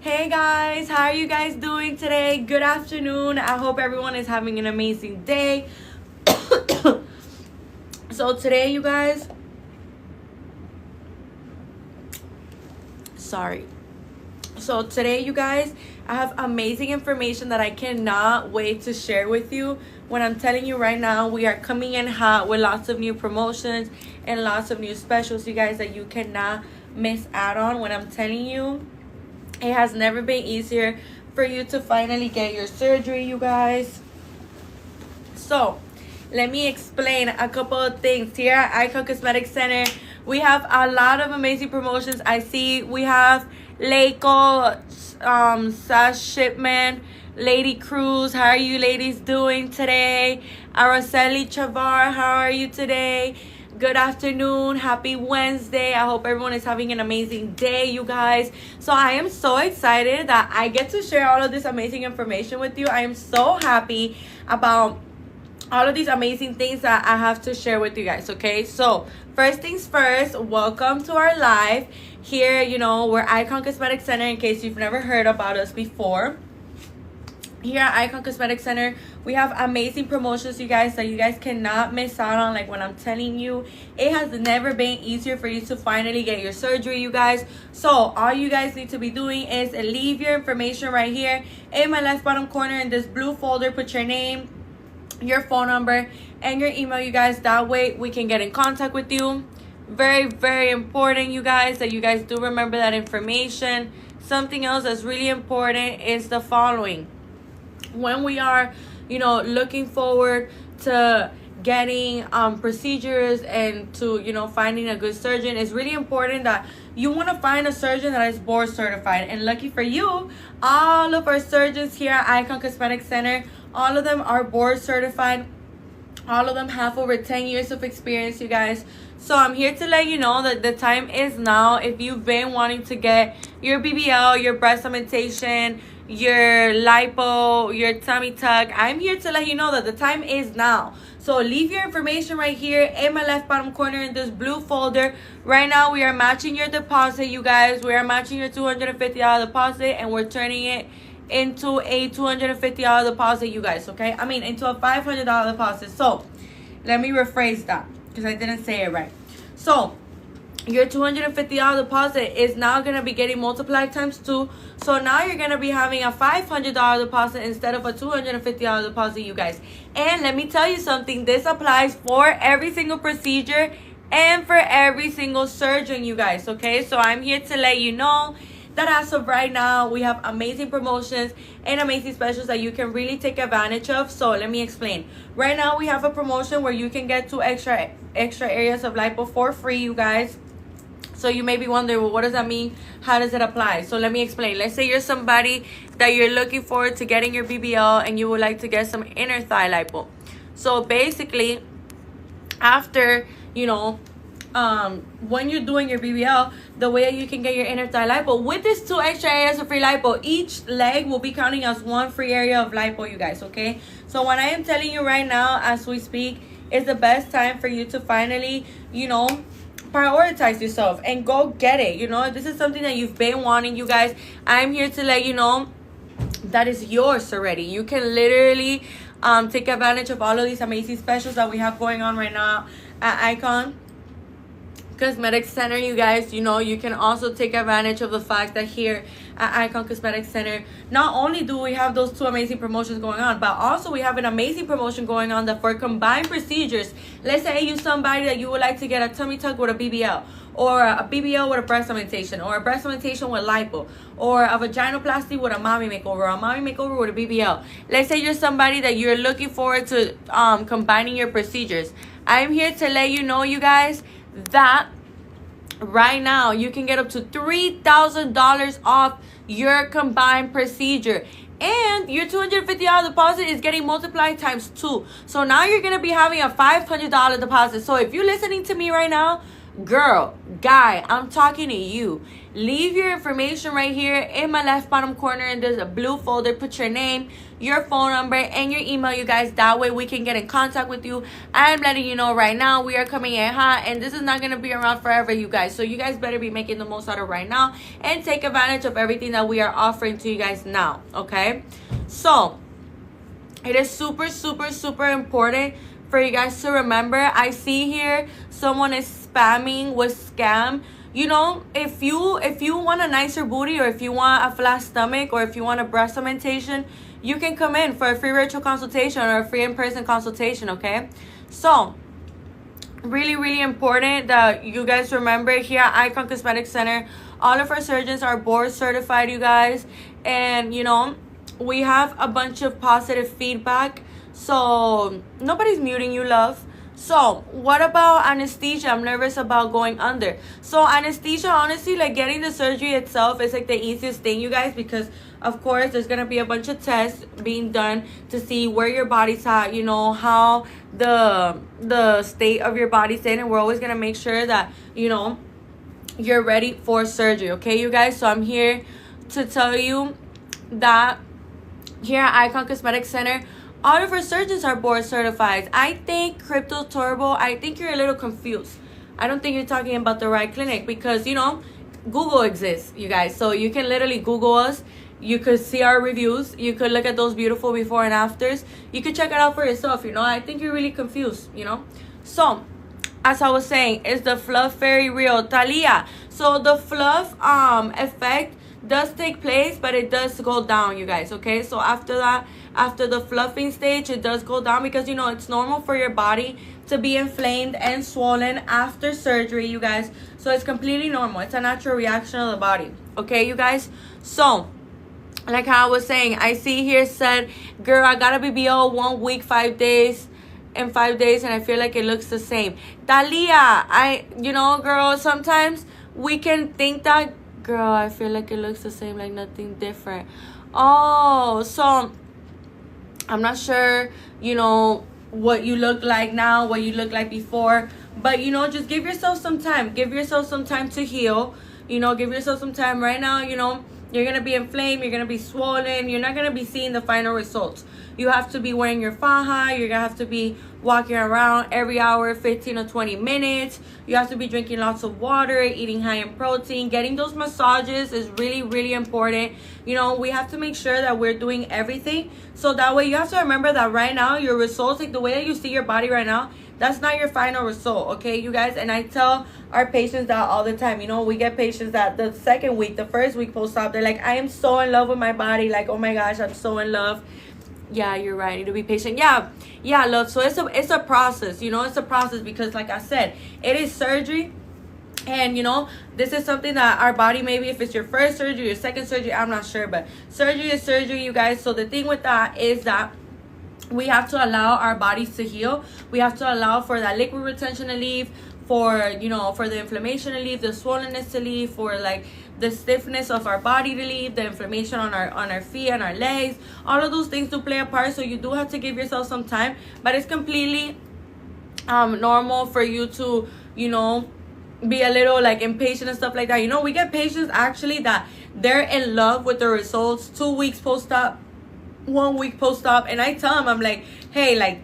Hey guys, how are you guys doing today? Good afternoon. I hope everyone is having an amazing day. So today, you guys, I have amazing information that I cannot wait to share with you. When I'm telling you right now, we are coming in hot with lots of new promotions and lots of new specials, you guys, that you cannot miss out on. When I'm telling you, it has never been easier for you to finally get your surgery, you guys. So, let me explain a couple of things. Here at Icon Cosmetic Center, we have a lot of amazing promotions. I see we have Lipo, Sash Shipment, Lady Cruz. How are you ladies doing today? Araceli Chavar, how are you today? Good afternoon. Happy Wednesday. I hope everyone is having an amazing day, you guys. So I am so excited that I get to share all of this amazing information with you. I am so happy about all of these amazing things that I have to share with you guys, okay? So first things first, welcome to our live. Here, we're Icon Cosmetic Center, in case you've never heard about us before. Here at Icon Cosmetic Center, we have amazing promotions, you guys, that you guys cannot miss out on. Like when I'm telling you, it has never been easier for you to finally get your surgery, you guys. So all you guys need to be doing is leave your information right here in my left bottom corner in this blue folder. Put your name, your phone number, and your email, you guys. That way we can get in contact with you. Very, very important, you guys, that you guys do remember that information. Something else that's really important is the following. When we are, looking forward to getting procedures and to, finding a good surgeon, it's really important that you want to find a surgeon that is board certified. And lucky for you, all of our surgeons here at Icon Cosmetic Center, all of them are board certified. All of them have over 10 years of experience, you guys. So I'm here to let you know that the time is now. If you've been wanting to get your BBL, your breast augmentation, your lipo, your tummy tuck, I'm here to let you know that the time is now. So leave your information right here in my left bottom corner in this blue folder. Right now we are matching your deposit, you guys. We are matching your $250 deposit, and we're turning it into a $250 deposit, you guys, okay? I mean, into a $500 deposit. So let me rephrase that because I didn't say it right. So your $250 deposit is now going to be getting multiplied times 2. So now you're going to be having a $500 deposit instead of a $250 deposit, you guys. And let me tell you something. This applies for every single procedure and for every single surgeon, you guys, okay? So I'm here to let you know that as of right now, we have amazing promotions and amazing specials that you can really take advantage of. So let me explain. Right now, we have a promotion where you can get 2 extra areas of lipo for free, you guys. So you may be wondering, well, what does that mean? How does it apply? So let me explain. Let's say you're somebody that you're looking forward to getting your BBL and you would like to get some inner thigh lipo. So basically, after, when you're doing your BBL, the way you can get your inner thigh lipo with these 2 extra areas of free lipo, each leg will be counting as 1 free area of lipo, you guys, okay? So what I am telling you right now as we speak is the best time for you to finally, prioritize yourself and go get it. This is something that you've been wanting, you guys. I'm here to let you know that is yours already. You can literally take advantage of all of these amazing specials that we have going on right now at Icon Cosmetic Center, you guys. You can also take advantage of the fact that here at Icon Cosmetic Center, not only do we have those 2 amazing promotions going on, but also we have an amazing promotion going on that for combined procedures. Let's say you're somebody that you would like to get a tummy tuck with a BBL, or a BBL with a breast augmentation, or a breast augmentation with lipo, or a vaginoplasty with a mommy makeover, or a mommy makeover with a BBL. Let's say you're somebody that you're looking forward to combining your procedures. I'm here to let you know, you guys, that right now you can get up to $3,000 off your combined procedure, and your $250 deposit is getting multiplied times 2. So now you're going to be having a $500 deposit. So if you're listening to me right now, Girl, guy, I'm talking to you. Leave your information right here in my left bottom corner, and there's a blue folder. Put your name, your phone number, and your email, you guys. That way we can get in contact with you. I'm letting you know right now we are coming in hot, and this is not going to be around forever, you guys. So you guys better be making the most out of right now and take advantage of everything that we are offering to you guys now, okay? So it is super, super, super important for you guys to remember. I see here someone is spamming with scam. You know, if you want a nicer booty, or if you want a flat stomach, or if you want a breast augmentation, you can come in for a free virtual consultation or a free in-person consultation, okay? So really, really important that you guys remember, here at Icon Cosmetic Center, all of our surgeons are board certified, you guys. And you know, we have a bunch of positive feedback, so nobody's muting you, love. So what about anesthesia? I'm nervous about going under. So anesthesia, honestly, like getting the surgery itself is like the easiest thing, you guys, because of course there's gonna be a bunch of tests being done to see where your body's at, you know, how the state of your body's in, and we're always gonna make sure that, you know, you're ready for surgery, okay, you guys? So I'm here to tell you that here at Icon Cosmetic Center, all of our surgeons are board certified. I think Crypto Turbo, I think you're a little confused. I don't think you're talking about the right clinic, because, you know, Google exists, you guys. So you can literally Google us. You could see our reviews. You could look at those beautiful before and afters. You could check it out for yourself, you know. I think you're really confused, you know. So, as I was saying, is the fluff very real? Talia, so the fluff effect does take place, but it does go down, you guys, okay? So after that, after the fluffing stage, it does go down, because, you know, it's normal for your body to be inflamed and swollen after surgery, you guys. So it's completely normal. It's a natural reaction of the body, okay, you guys? So like how I was saying, I see here said, girl, I got a BBL 1 week, 5 days, and 5 days, and I feel like it looks the same. Talia, you know, girl, sometimes we can think that, girl, I feel like it looks the same, like nothing different. Oh, so I'm not sure, you know, what you look like now, what you look like before, but, you know, just give yourself some time. Give yourself some time to heal. You know, give yourself some time. Right now, you know, you're going to be inflamed. You're going to be swollen. You're not going to be seeing the final results. You have to be wearing your faja. You're going to have to be walking around every hour, 15 or 20 minutes. You have to be drinking lots of water, eating high in protein. Getting those massages is really, really important. You know, we have to make sure that we're doing everything. So that way, you have to remember that right now, your results, like the way that you see your body right now, that's not your final result, okay, you guys? And I tell our patients that all the time. You know, we get patients that the second week, the first week post-op, they're like, I am so in love with my body. Like, oh my gosh, I'm so in love. Yeah, you're right. I need to be patient. Yeah, love. So it's a process, you know, it's a process, because like I said, it is surgery. And, you know, this is something that our body, maybe if it's your first surgery, your second surgery, I'm not sure. But surgery is surgery, you guys. So the thing with that is that we have to allow our bodies to heal. We have to allow for that liquid retention to leave, for, you know, for the inflammation to leave, the swollenness to leave, for like the stiffness of our body to leave, the inflammation on our feet and our legs. All of those things do play a part. So you do have to give yourself some time, but it's completely normal for you to, you know, be a little like impatient and stuff like that. You know, we get patients actually that they're in love with the results 2 weeks post-op, 1 week post-op, and I tell them, I'm like, hey, like,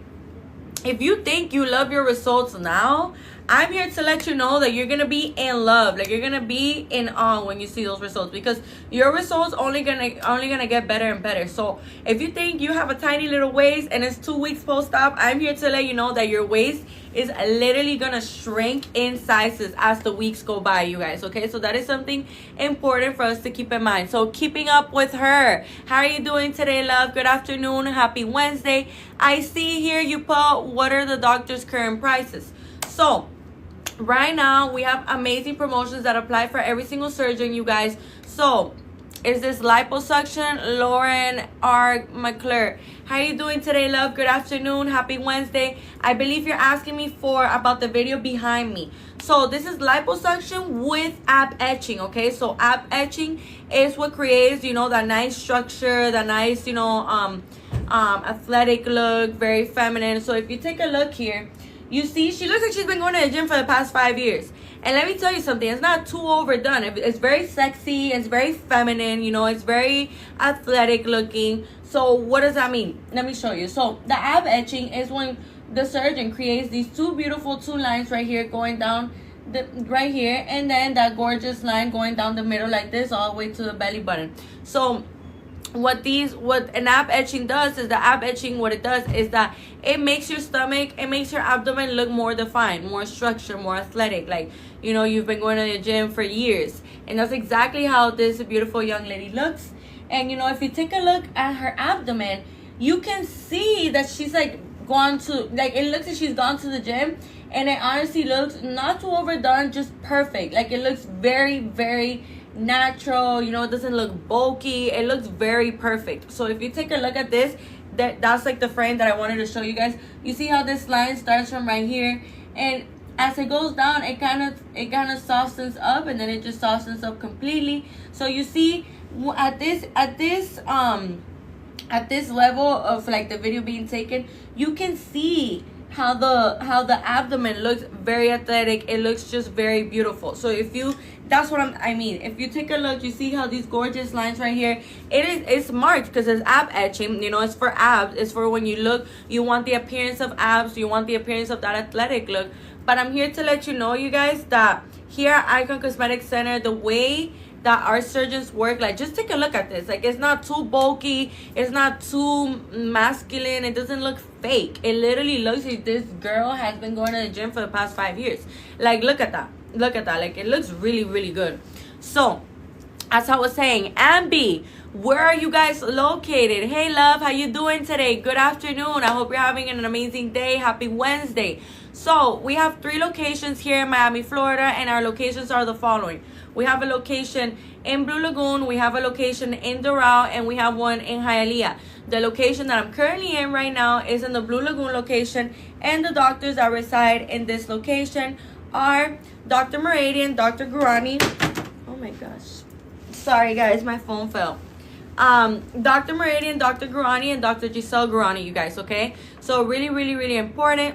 if you think you love your results now, I'm here to let you know that you're going to be in love. Like, you're going to be in awe when you see those results, because your results only gonna get better and better. So if you think you have a tiny little waist and it's 2 weeks post-op, I'm here to let you know that your waist is literally going to shrink in sizes as the weeks go by, you guys. Okay, so that is something important for us to keep in mind. So keeping up with her. How are you doing today, love? Good afternoon. Happy Wednesday. I see here you put, what are the doctor's current prices? So right now we have amazing promotions that apply for every single surgeon, you guys. So is this liposuction? Lauren R. McClure. How are you doing today, love? Good afternoon. Happy Wednesday. I believe you're asking me about the video behind me. So this is liposuction with ab etching, okay? So ab etching is what creates, you know, that nice structure, that nice, you know, athletic look, very feminine. So if you take a look here, You see, she looks like she's been going to the gym for the past 5 years. And let me tell you something, it's not too overdone. It's very sexy, it's very feminine, you know, it's very athletic looking. So what does that mean? Let me show you. So the ab etching is when the surgeon creates these two lines right here going down right here, and then that gorgeous line going down the middle like this all the way to the belly button. So what an ab etching does is what it does is that it makes your stomach, it makes your abdomen look more defined, more structured, more athletic, like, you know, you've been going to the gym for years. And that's exactly how this beautiful young lady looks. And you know, if you take a look at her abdomen, you can see that she's like gone to, like, it looks like she's gone to the gym, and it honestly looks not too overdone, just perfect. Like, it looks very, very natural, you know, it doesn't look bulky, it looks very perfect. So if you take a look at this, that's like the frame that I wanted to show you guys. You see how this line starts from right here, and as it goes down, it kind of softens up, and then it just softens up completely. So you see at this level of like the video being taken, you can see how the abdomen looks very athletic. It looks just very beautiful. So if you if you take a look, you see how these gorgeous lines right here, it's marked because it's ab etching, you know, it's for abs, it's for when you look, you want the appearance of abs, you want the appearance of that athletic look. But I'm here to let you know, you guys, that here at Icon Cosmetic Center, the way that our surgeons work, like, just take a look at this. Like, it's not too bulky, it's not too masculine, it doesn't look fake. It literally looks like this girl has been going to the gym for the past 5 years. Like, look at that, like, it looks really, really good. So as I was saying, Ambi, where are you guys located? Hey love, how you doing today? Good afternoon, I hope you're having an amazing day. Happy Wednesday. So we have 3 locations here in Miami, Florida, and our locations are the following. We have a location in Blue Lagoon, we have a location in Doral, and we have one in Hialeah. The location that I'm currently in right now is in the Blue Lagoon location, and the doctors that reside in this location are Dr. Meridian, Dr. Gurani. Oh my gosh. Sorry guys, my phone fell. Dr. Meridian, Dr. Gurani, and Dr. Giselle Gurani, you guys, okay? So really, really, really important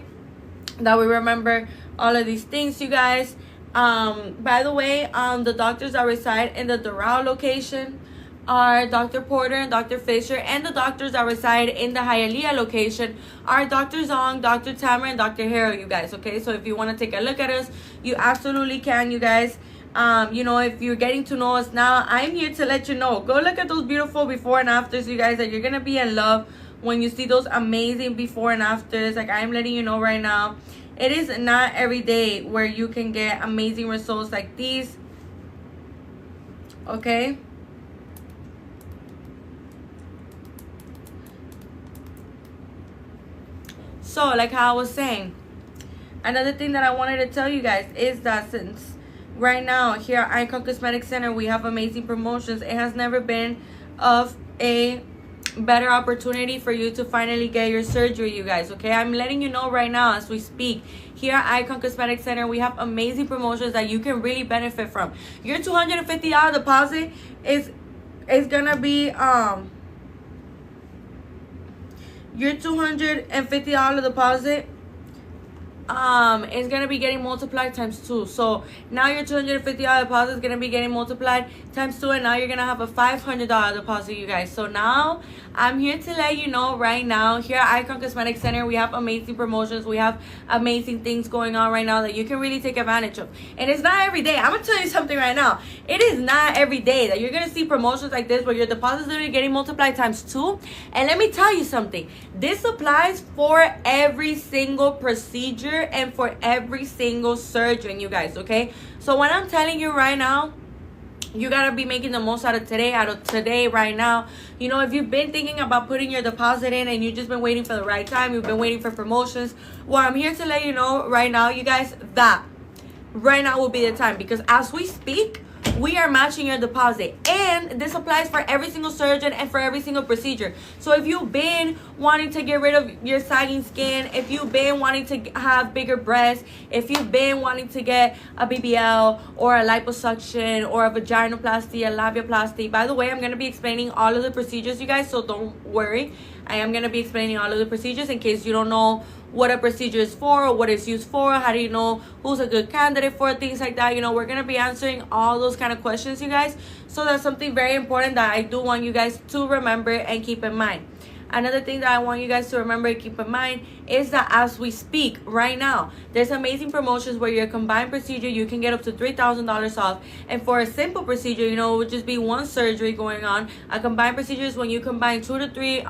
that we remember all of these things, you guys. By the way, the doctors that reside in the Doral location are Dr. Porter and Dr. Fisher, and the doctors that reside in the Hialeah location are Dr. Zong, Dr. Tamara, and Dr. Harrow, you guys, okay? So if you want to take a look at us, you absolutely can, you guys. You know, if you're getting to know us now, I'm here to let you know. Go look at those beautiful before and afters, you guys, that you're gonna be in love when you see those amazing before and afters. Like, I'm letting you know right now, it is not every day where you can get amazing results like these, okay? So like how I was saying, another thing that I wanted to tell you guys is that since right now here at Icon Cosmetic Center we have amazing promotions, it has never been of a better opportunity for you to finally get your surgery, you guys, okay? I'm letting you know right now as we speak, here at Icon Cosmetic Center we have amazing promotions that you can really benefit from. Your $250 deposit is gonna be your $250 deposit is gonna be getting multiplied times 2. So now your $250 deposit is gonna be getting multiplied times 2, and now you're gonna have a $500 deposit, you guys. So now I'm here to let you know right now, here at Icon Cosmetic Center we have amazing promotions, we have amazing things going on right now that you can really take advantage of. And it's not every day. I'm gonna tell you something right now, it is not every day that you're gonna see promotions like this where your deposit is literally getting multiplied times 2. And let me tell you something, this applies for every single procedure and for every single surgeon, you guys, okay? So what I'm telling you right now, you gotta be making the most out of today right now. You know, if you've been thinking about putting your deposit in and you've just been waiting for the right time, you've been waiting for promotions, well, I'm here to let you know right now, you guys, that right now will be the time, because as we speak, we are matching your deposit, and this applies for every single surgeon and for every single procedure. So if you've been wanting to get rid of your sagging skin, if you've been wanting to have bigger breasts, if you've been wanting to get a BBL or a liposuction or a vaginoplasty, a labiaplasty, by the way, I'm going to be explaining all of the procedures, you guys, so don't worry. I am going to be explaining all of the procedures in case you don't know what a procedure is for, or what it's used for, how do you know who's a good candidate for, things like that. You know, we're going to be answering all those kind of questions, you guys. So that's something very important that I do want you guys to remember and keep in mind. Another thing that I want you guys to remember and keep in mind is that as we speak right now, there's amazing promotions where your combined procedure, you can get up to $3,000 off. And for a simple procedure, you know, it would just be one surgery going on. A combined procedure is when you combine 2 to 3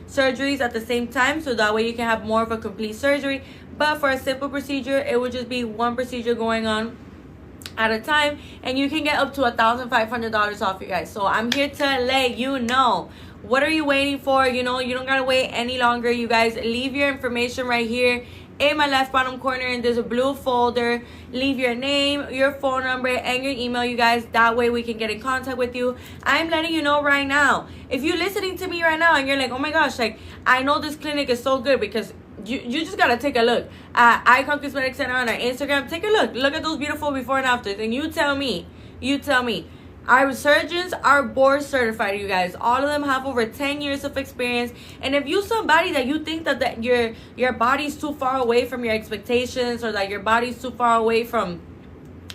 surgeries at the same time, so that way you can have more of a complete surgery. But for a simple procedure, it would just be one procedure going on at a time, and you can get up to $1,500 off, you guys. So I'm here to let you know. What are you waiting for? You know, you don't gotta wait any longer, you guys. Leave your information right here in my left bottom corner in this blue folder. Leave your name, your phone number, and your email, you guys. That way we can get in contact with you. I'm letting you know right now, if you're listening to me right now and you're like, oh my gosh, like, I know this clinic is so good, because you just gotta take a look at Icon Cosmetic Center on our Instagram. Take a look at those beautiful before and afters, and you tell me our surgeons are board certified, you guys. All of them have over 10 years of experience. And if you somebody that you think that your body's too far away from your expectations, or that your body's too far away from,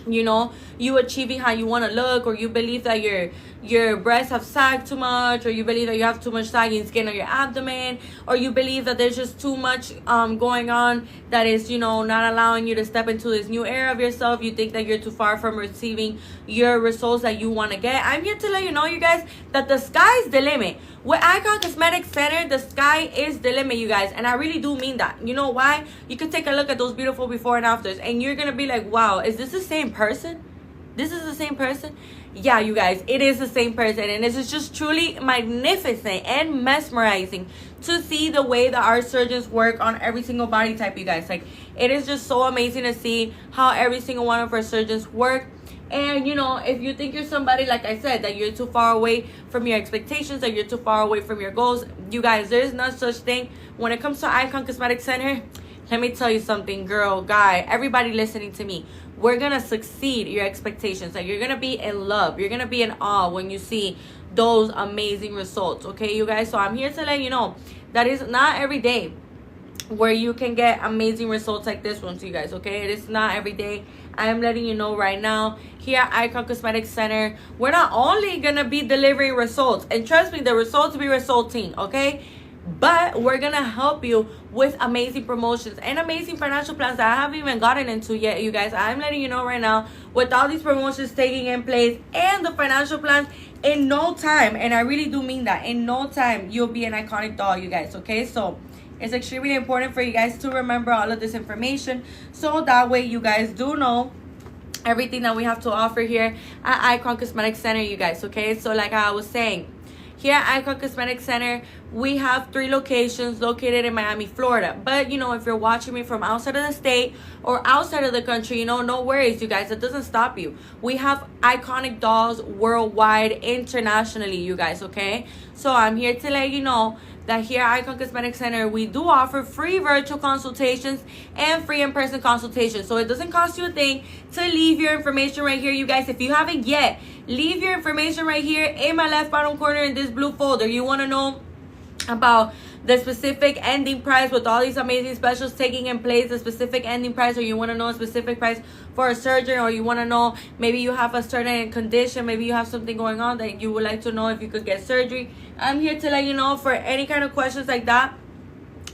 you know, you achieving how you want to look, or you believe that your breasts have sagged too much, or you believe that you have too much sagging skin on your abdomen, or you believe that there's just too much going on that is, you know, not allowing you to step into this new era of yourself. You think that you're too far from receiving your results that you want to get. I'm here to let you know, you guys, that the sky's the limit. With Icon Cosmetic Center, the sky is the limit, you guys. And I really do mean that. You know why? You can take a look at those beautiful before and afters, and you're going to be like, wow, is this the same person? This is the same person? Yeah, you guys, it is the same person. And this is just truly magnificent and mesmerizing to see the way that our surgeons work on every single body type, you guys. Like, it is just so amazing to see how every single one of our surgeons work. And, you know, if you think you're somebody, like I said, that you're too far away from your expectations, that you're too far away from your goals, you guys, there's no such thing. When it comes to Icon Cosmetic Center, let me tell you something, girl, guy, everybody listening to me. We're going to succeed your expectations. Like, you're going to be in love. You're going to be in awe when you see those amazing results. Okay, you guys? So I'm here to let you know that is not every day where you can get amazing results like this one, so you guys. Okay, it is not every day. I am letting you know right now, here at Icon Cosmetic Center, we're not only going to be delivering results, and trust me, the results will be resulting, okay? But we're going to help you with amazing promotions and amazing financial plans that I haven't even gotten into yet, you guys. I'm letting you know right now, with all these promotions taking in place and the financial plans, in no time, and I really do mean that, in no time, you'll be an iconic doll, you guys, okay? So it's extremely important for you guys to remember all of this information, so that way you guys do know everything that we have to offer here at Icon Cosmetic Center, you guys, okay? So like I was saying, here at Icon Cosmetic Center, we have 3 locations located in Miami, Florida. But, you know, if you're watching me from outside of the state or outside of the country, you know, no worries, you guys. It doesn't stop you. We have iconic dolls worldwide, internationally, you guys, okay? So I'm here to let you know that here at Icon Cosmetic Center, we do offer free virtual consultations and free in-person consultations. So it doesn't cost you a thing to leave your information right here, you guys. If you haven't yet, leave your information right here in my left bottom corner in this blue folder. You want to know about the specific ending price with all these amazing specials taking in place, the specific ending price, or you want to know a specific price for a surgeon, or you want to know maybe you have a certain condition, maybe you have something going on that you would like to know if you could get surgery. I'm here to let you know, for any kind of questions like that,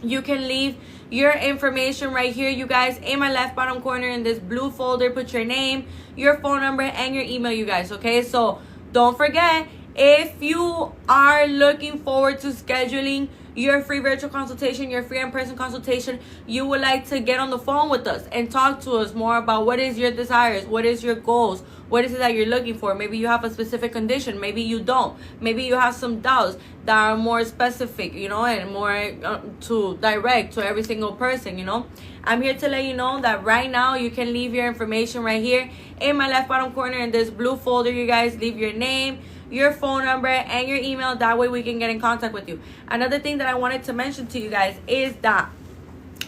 you can leave your information right here, you guys, in my left bottom corner in this blue folder. Put your name, your phone number, and your email, you guys, okay? So don't forget, if you are looking forward to scheduling your free virtual consultation, your free in-person consultation, you would like to get on the phone with us and talk to us more about what is your desires, what is your goals, what is it that you're looking for. Maybe you have a specific condition, maybe you don't, maybe you have some doubts that are more specific, you know, and more to direct to every single person, you know. I'm here to let you know that right now you can leave your information right here in my left bottom corner in this blue folder, you guys. Leave your name, your phone number, and your email. That way we can get in contact with you. Another thing that I wanted to mention to you guys is that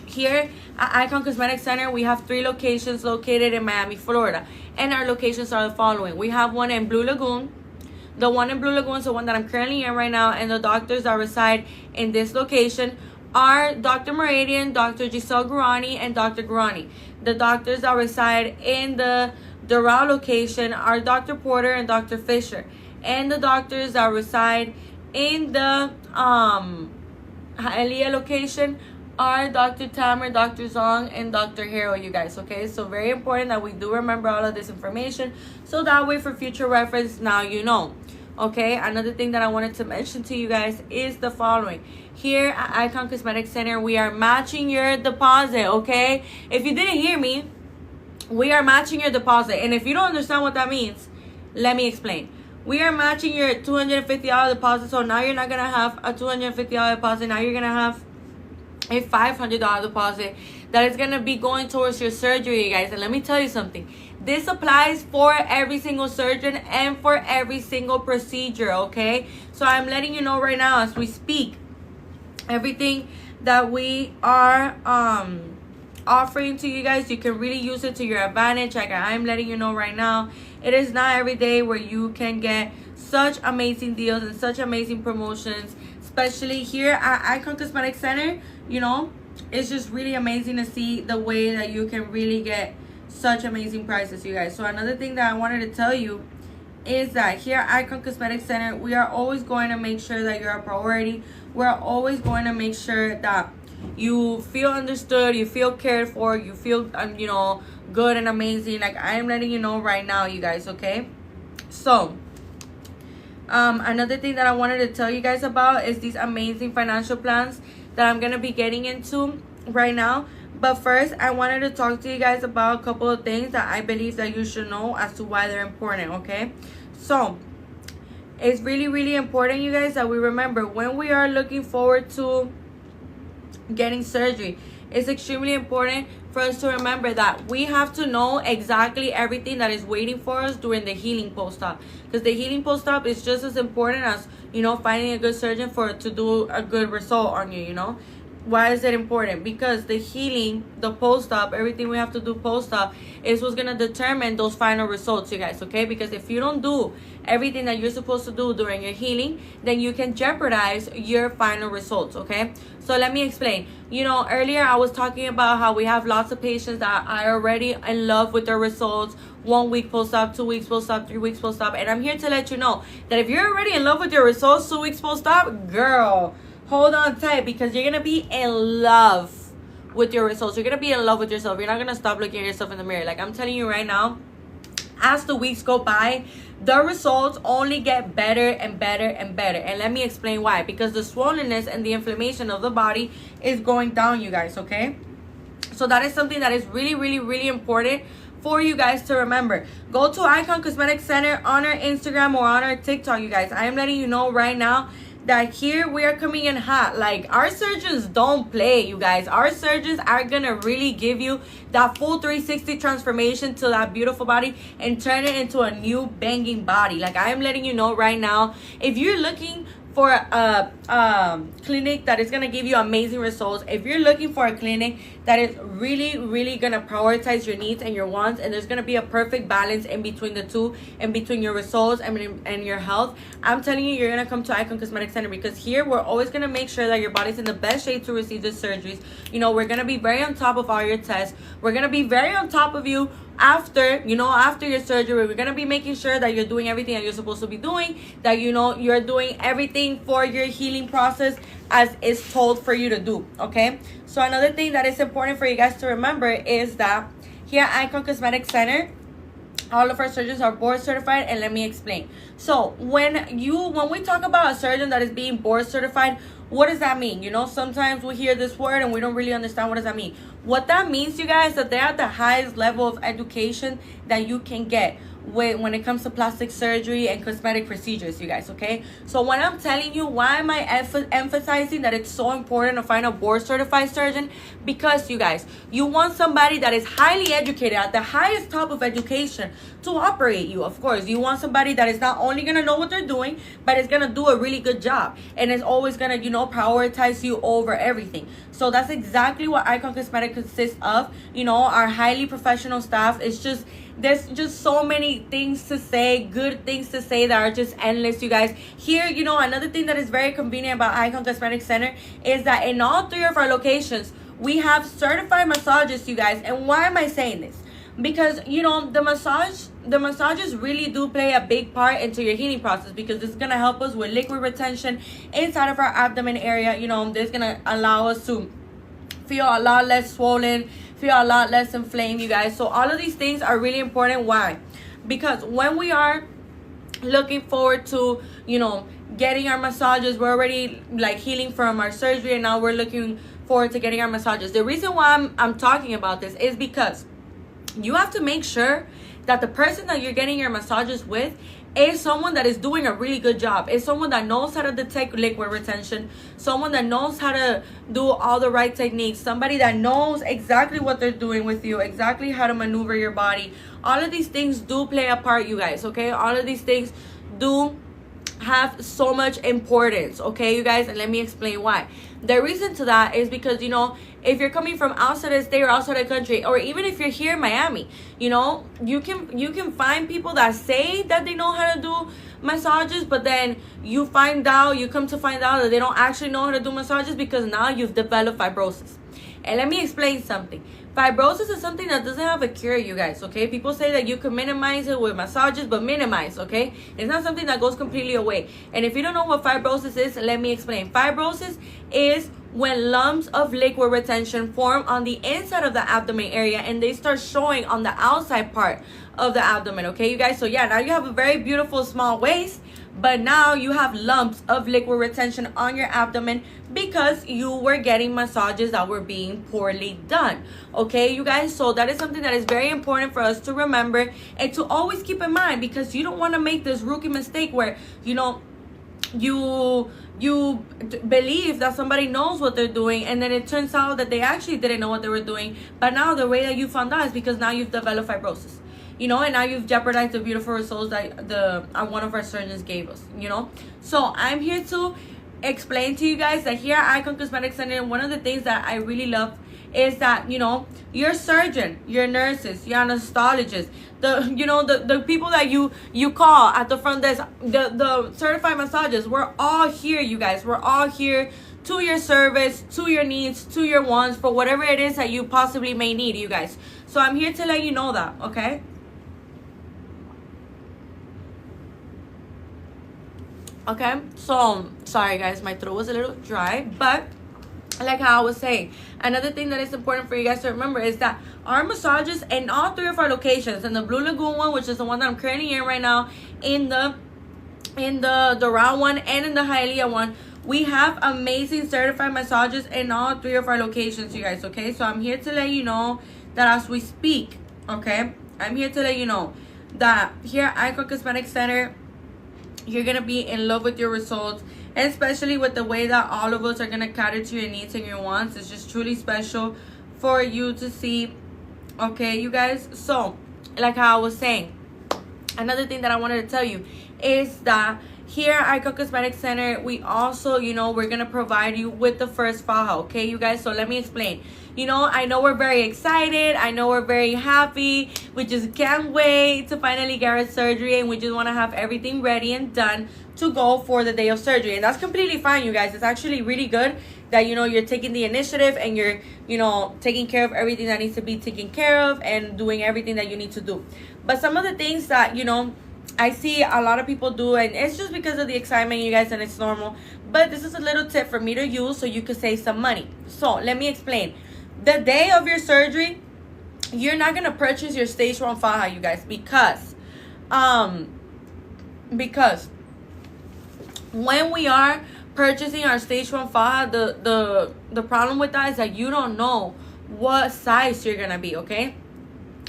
here at Icon Cosmetic Center, we have 3 locations located in Miami, Florida. And our locations are the following. We have one in Blue Lagoon. The one in Blue Lagoon is the one that I'm currently in right now. And the doctors that reside in this location are Dr. Meridian, Dr. Giselle Gurani, and Dr. Gurani. The doctors that reside in the Doral location are Dr. Porter and Dr. Fisher. And the doctors that reside in the Hialeah location are Dr. Tamer, Dr. Zong, and Dr. Hero, you guys, okay? So very important that we do remember all of this information, so that way for future reference, now you know. Okay, another thing that I wanted to mention to you guys is the following. Here at Icon Cosmetic Center, we are matching your deposit, okay? If you didn't hear me, we are matching your deposit. And if you don't understand what that means, let me explain. We are matching your $250 deposit, so now you're not going to have a $250 deposit. Now you're going to have a $500 deposit that is going to be going towards your surgery, you guys. And let me tell you something. This applies for every single surgeon and for every single procedure, okay? So I'm letting you know right now as we speak, everything that we are offering to you guys, you can really use it to your advantage. Like I'm letting you know right now, it is not every day where you can get such amazing deals and such amazing promotions, especially here at Icon Cosmetic Center. You know, it's just really amazing to see the way that you can really get such amazing prices, you guys. So another thing that I wanted to tell you is that here at Icon Cosmetic Center, we are always going to make sure that you're a priority. We're always going to make sure that you feel understood, you feel cared for, you feel you know, good and amazing. Like I am letting you know right now, you guys, okay? So another thing that I wanted to tell you guys about is these amazing financial plans that I'm gonna be getting into right now. But first, I wanted to talk to you guys about a couple of things that I believe that you should know as to why they're important, okay? So it's really, really important, you guys, that we remember when we are looking forward to getting surgery, it's extremely important for us to remember that we have to know exactly everything that is waiting for us during the healing post-op, because the healing post-op is just as important as, you know, finding a good surgeon to do a good result on you, you know. Why is it important? Because the healing, the post-op, everything we have to do post-op is what's going to determine those final results, you guys, okay? Because if you don't do everything that you're supposed to do during your healing, then you can jeopardize your final results, okay? So let me explain. You know, earlier I was talking about how we have lots of patients that are already in love with their results. 1 week post-op, 2 weeks post-op, 3 weeks post-op. And I'm here to let you know that if you're already in love with your results 2 weeks post-op, girl, hold on tight, because you're going to be in love with your results. You're going to be in love with yourself. You're not going to stop looking at yourself in the mirror. Like I'm telling you right now, as the weeks go by, the results only get better and better and better. And let me explain why. Because the swollenness and the inflammation of the body is going down, you guys, okay? So that is something that is really, really, really important for you guys to remember. Go to Icon Cosmetic Center on our Instagram or on our TikTok, you guys. I am letting you know right now that here we are coming in hot. Like our surgeons don't play, you guys. Our surgeons are gonna really give you that full 360 transformation to that beautiful body and turn it into a new banging body. Like I am letting you know right now, if you're looking for a clinic that is going to give you amazing results, if you're looking for a clinic that is really, really going to prioritize your needs and your wants, and there's going to be a perfect balance in between the two, in between your results and your health, I'm telling you, you're going to come to Icon Cosmetic Center, because here we're always going to make sure that your body's in the best shape to receive the surgeries. You know, we're going to be very on top of all your tests. We're going to be very on top of you after your surgery. We're going to be making sure that you're doing everything that you're supposed to be doing, that you know you're doing everything for your healing process as is told for you to do, okay? So another thing that is important for you guys to remember is that here at Icon Cosmetic Center, all of our surgeons are board certified, and let me explain. So when we talk about a surgeon that is being board certified, what does that mean? You know, sometimes we hear this word and we don't really understand what does that mean. What that means, you guys, that they're at the highest level of education that you can get when it comes to plastic surgery and cosmetic procedures, you guys, okay? So when I'm telling you, why am I emphasizing that it's so important to find a board certified surgeon? Because, you guys, you want somebody that is highly educated at the highest top of education to operate you. Of course, you want somebody that is not only gonna know what they're doing, but is gonna do a really good job, and is always gonna, you know, prioritize you over everything. So that's exactly what Icon Cosmetic consists of. You know, our highly professional staff is just There's just so many things to say, good things to say that are just endless, you guys. Here, you know, another thing that is very convenient about Icon Cosmetic Center is that in all 3 of our locations, we have certified massages, you guys. And why am I saying this? Because, you know, the massages really do play a big part into your healing process, because this is going to help us with liquid retention inside of our abdomen area. You know, this is going to allow us to feel a lot less swollen, feel a lot less inflamed, you guys. So all of these things are really important. Why? Because when we are looking forward to, you know, getting our massages, we're already like healing from our surgery, and now we're looking forward to getting our massages. The reason why I'm talking about this is because you have to make sure that the person that you're getting your massages with is someone that is doing a really good job. Is someone that knows how to detect liquid retention, someone that knows how to do all the right techniques, somebody that knows exactly what they're doing with you, exactly how to maneuver your body. All of these things do play a part, you guys, okay? All of these things do have so much importance, okay, you guys? And let me explain why. The reason to that is because, you know, if you're coming from outside the state or outside the country, or even if you're here in Miami, you know, you can find people that say that they know how to do massages, but then you come to find out that they don't actually know how to do massages, because now you've developed fibrosis. And let me explain something. Fibrosis is something that doesn't have a cure, you guys, okay? People say that you can minimize it with massages, but minimize, okay? It's not something that goes completely away. And if you don't know what fibrosis is, let me explain. Fibrosis is when lumps of liquid retention form on the inside of the abdomen area, and they start showing on the outside part of the abdomen, okay, you guys? So yeah, now you have a very beautiful small waist, but now you have lumps of liquid retention on your abdomen because you were getting massages that were being poorly done, okay, you guys? So that is something that is very important for us to remember and to always keep in mind, because you don't want to make this rookie mistake where, you know, you believe that somebody knows what they're doing, and then it turns out that they actually didn't know what they were doing. But now the way that you found out is because now you've developed fibrosis, you know, and now you've jeopardized the beautiful results that one of our surgeons gave us, you know. So I'm here to explain to you guys that here at Icon Cosmetic Center, one of the things that I really love is that, you know, your surgeon, your nurses, your anesthesiologist, the people that you call at the front desk, the certified massages, we're all here, you guys. We're all here to your service, to your needs, to your wants, for whatever it is that you possibly may need, you guys. So I'm here to let you know that, okay? Okay, so sorry guys, my throat was a little dry, but like how I was saying, another thing that is important for you guys to remember is that our massages in all 3 of our locations, in the Blue Lagoon one, which is the one that I'm currently in right now, in the Doral one, and in the Hialeah one, we have amazing certified massages in all 3 of our locations, you guys, okay? So I'm here to let you know that as we speak, okay, I'm here to let you know that here at Icon Cosmetic Center, you're gonna be in love with your results, and especially with the way that all of us are gonna cater to your needs and your wants. It's just truly special for you to see, okay, you guys? So like how I was saying, another thing that I wanted to tell you is that here at Icon Cosmetic Center, we also, you know, we're gonna provide you with the first faja, okay, you guys? So let me explain. You know, I know we're very excited, I know we're very happy, we just can't wait to finally get our surgery, and we just want to have everything ready and done to go for the day of surgery. And that's completely fine, you guys. It's actually really good that, you know, you're taking the initiative and you're, you know, taking care of everything that needs to be taken care of and doing everything that you need to do. But some of the things that, you know, I see a lot of people do, and it's just because of the excitement, you guys, and it's normal, but this is a little tip for me to use so you could save some money. So let me explain. The day of your surgery, you're not gonna purchase your stage 1 faja, you guys, because when we are purchasing our stage 1 faja, the problem with that is that you don't know what size you're gonna be, okay?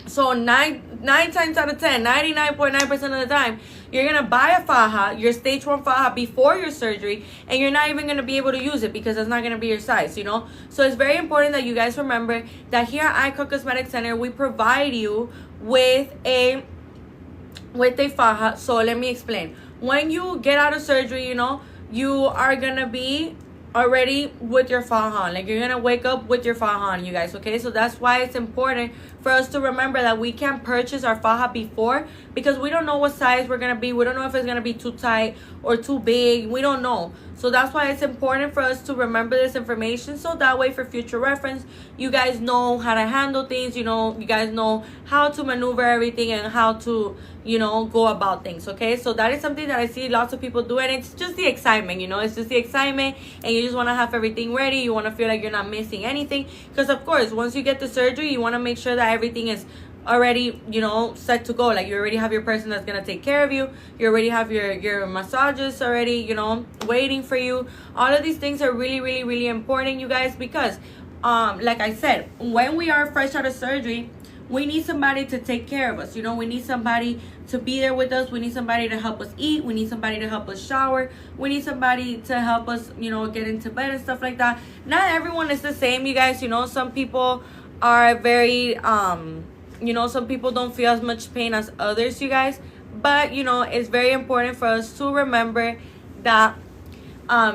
So nine times out of 10, 99.9% of the time, you're gonna buy a faja, your stage 1 faja, before your surgery, and you're not even gonna be able to use it because it's not gonna be your size, you know. So it's very important that you guys remember that here at Icon Cosmetic Center, we provide you with a faja. So let me explain. When you get out of surgery, you know, you are gonna be already with your faja on. Like, you're gonna wake up with your faja on, you guys, okay? So that's why it's important for us to remember that we can't purchase our faja before, because we don't know what size we're gonna be. We don't know if it's gonna be too tight or too big. We don't know. So that's why it's important for us to remember this information, so that way for future reference, you guys know how to handle things. You know, you guys know how to maneuver everything and how to, you know, go about things, okay? So that is something that I see lots of people do, and it's just the excitement, you know, it's just the excitement, and you just want to have everything ready. You want to feel like you're not missing anything, because of course, once you get the surgery, you want to make sure that everything is already, you know, set to go. Like, you already have your person that's gonna take care of you. You already have your massages already, you know, waiting for you. All of these things are really, really, really important, you guys, because like I said, when we are fresh out of surgery, we need somebody to take care of us. You know, we need somebody to be there with us. We need somebody to help us eat. We need somebody to help us shower. We need somebody to help us, you know, get into bed and stuff like that. Not everyone is the same, you guys. You know, some people are very you know, some people don't feel as much pain as others, you guys. But, you know, it's very important for us to remember that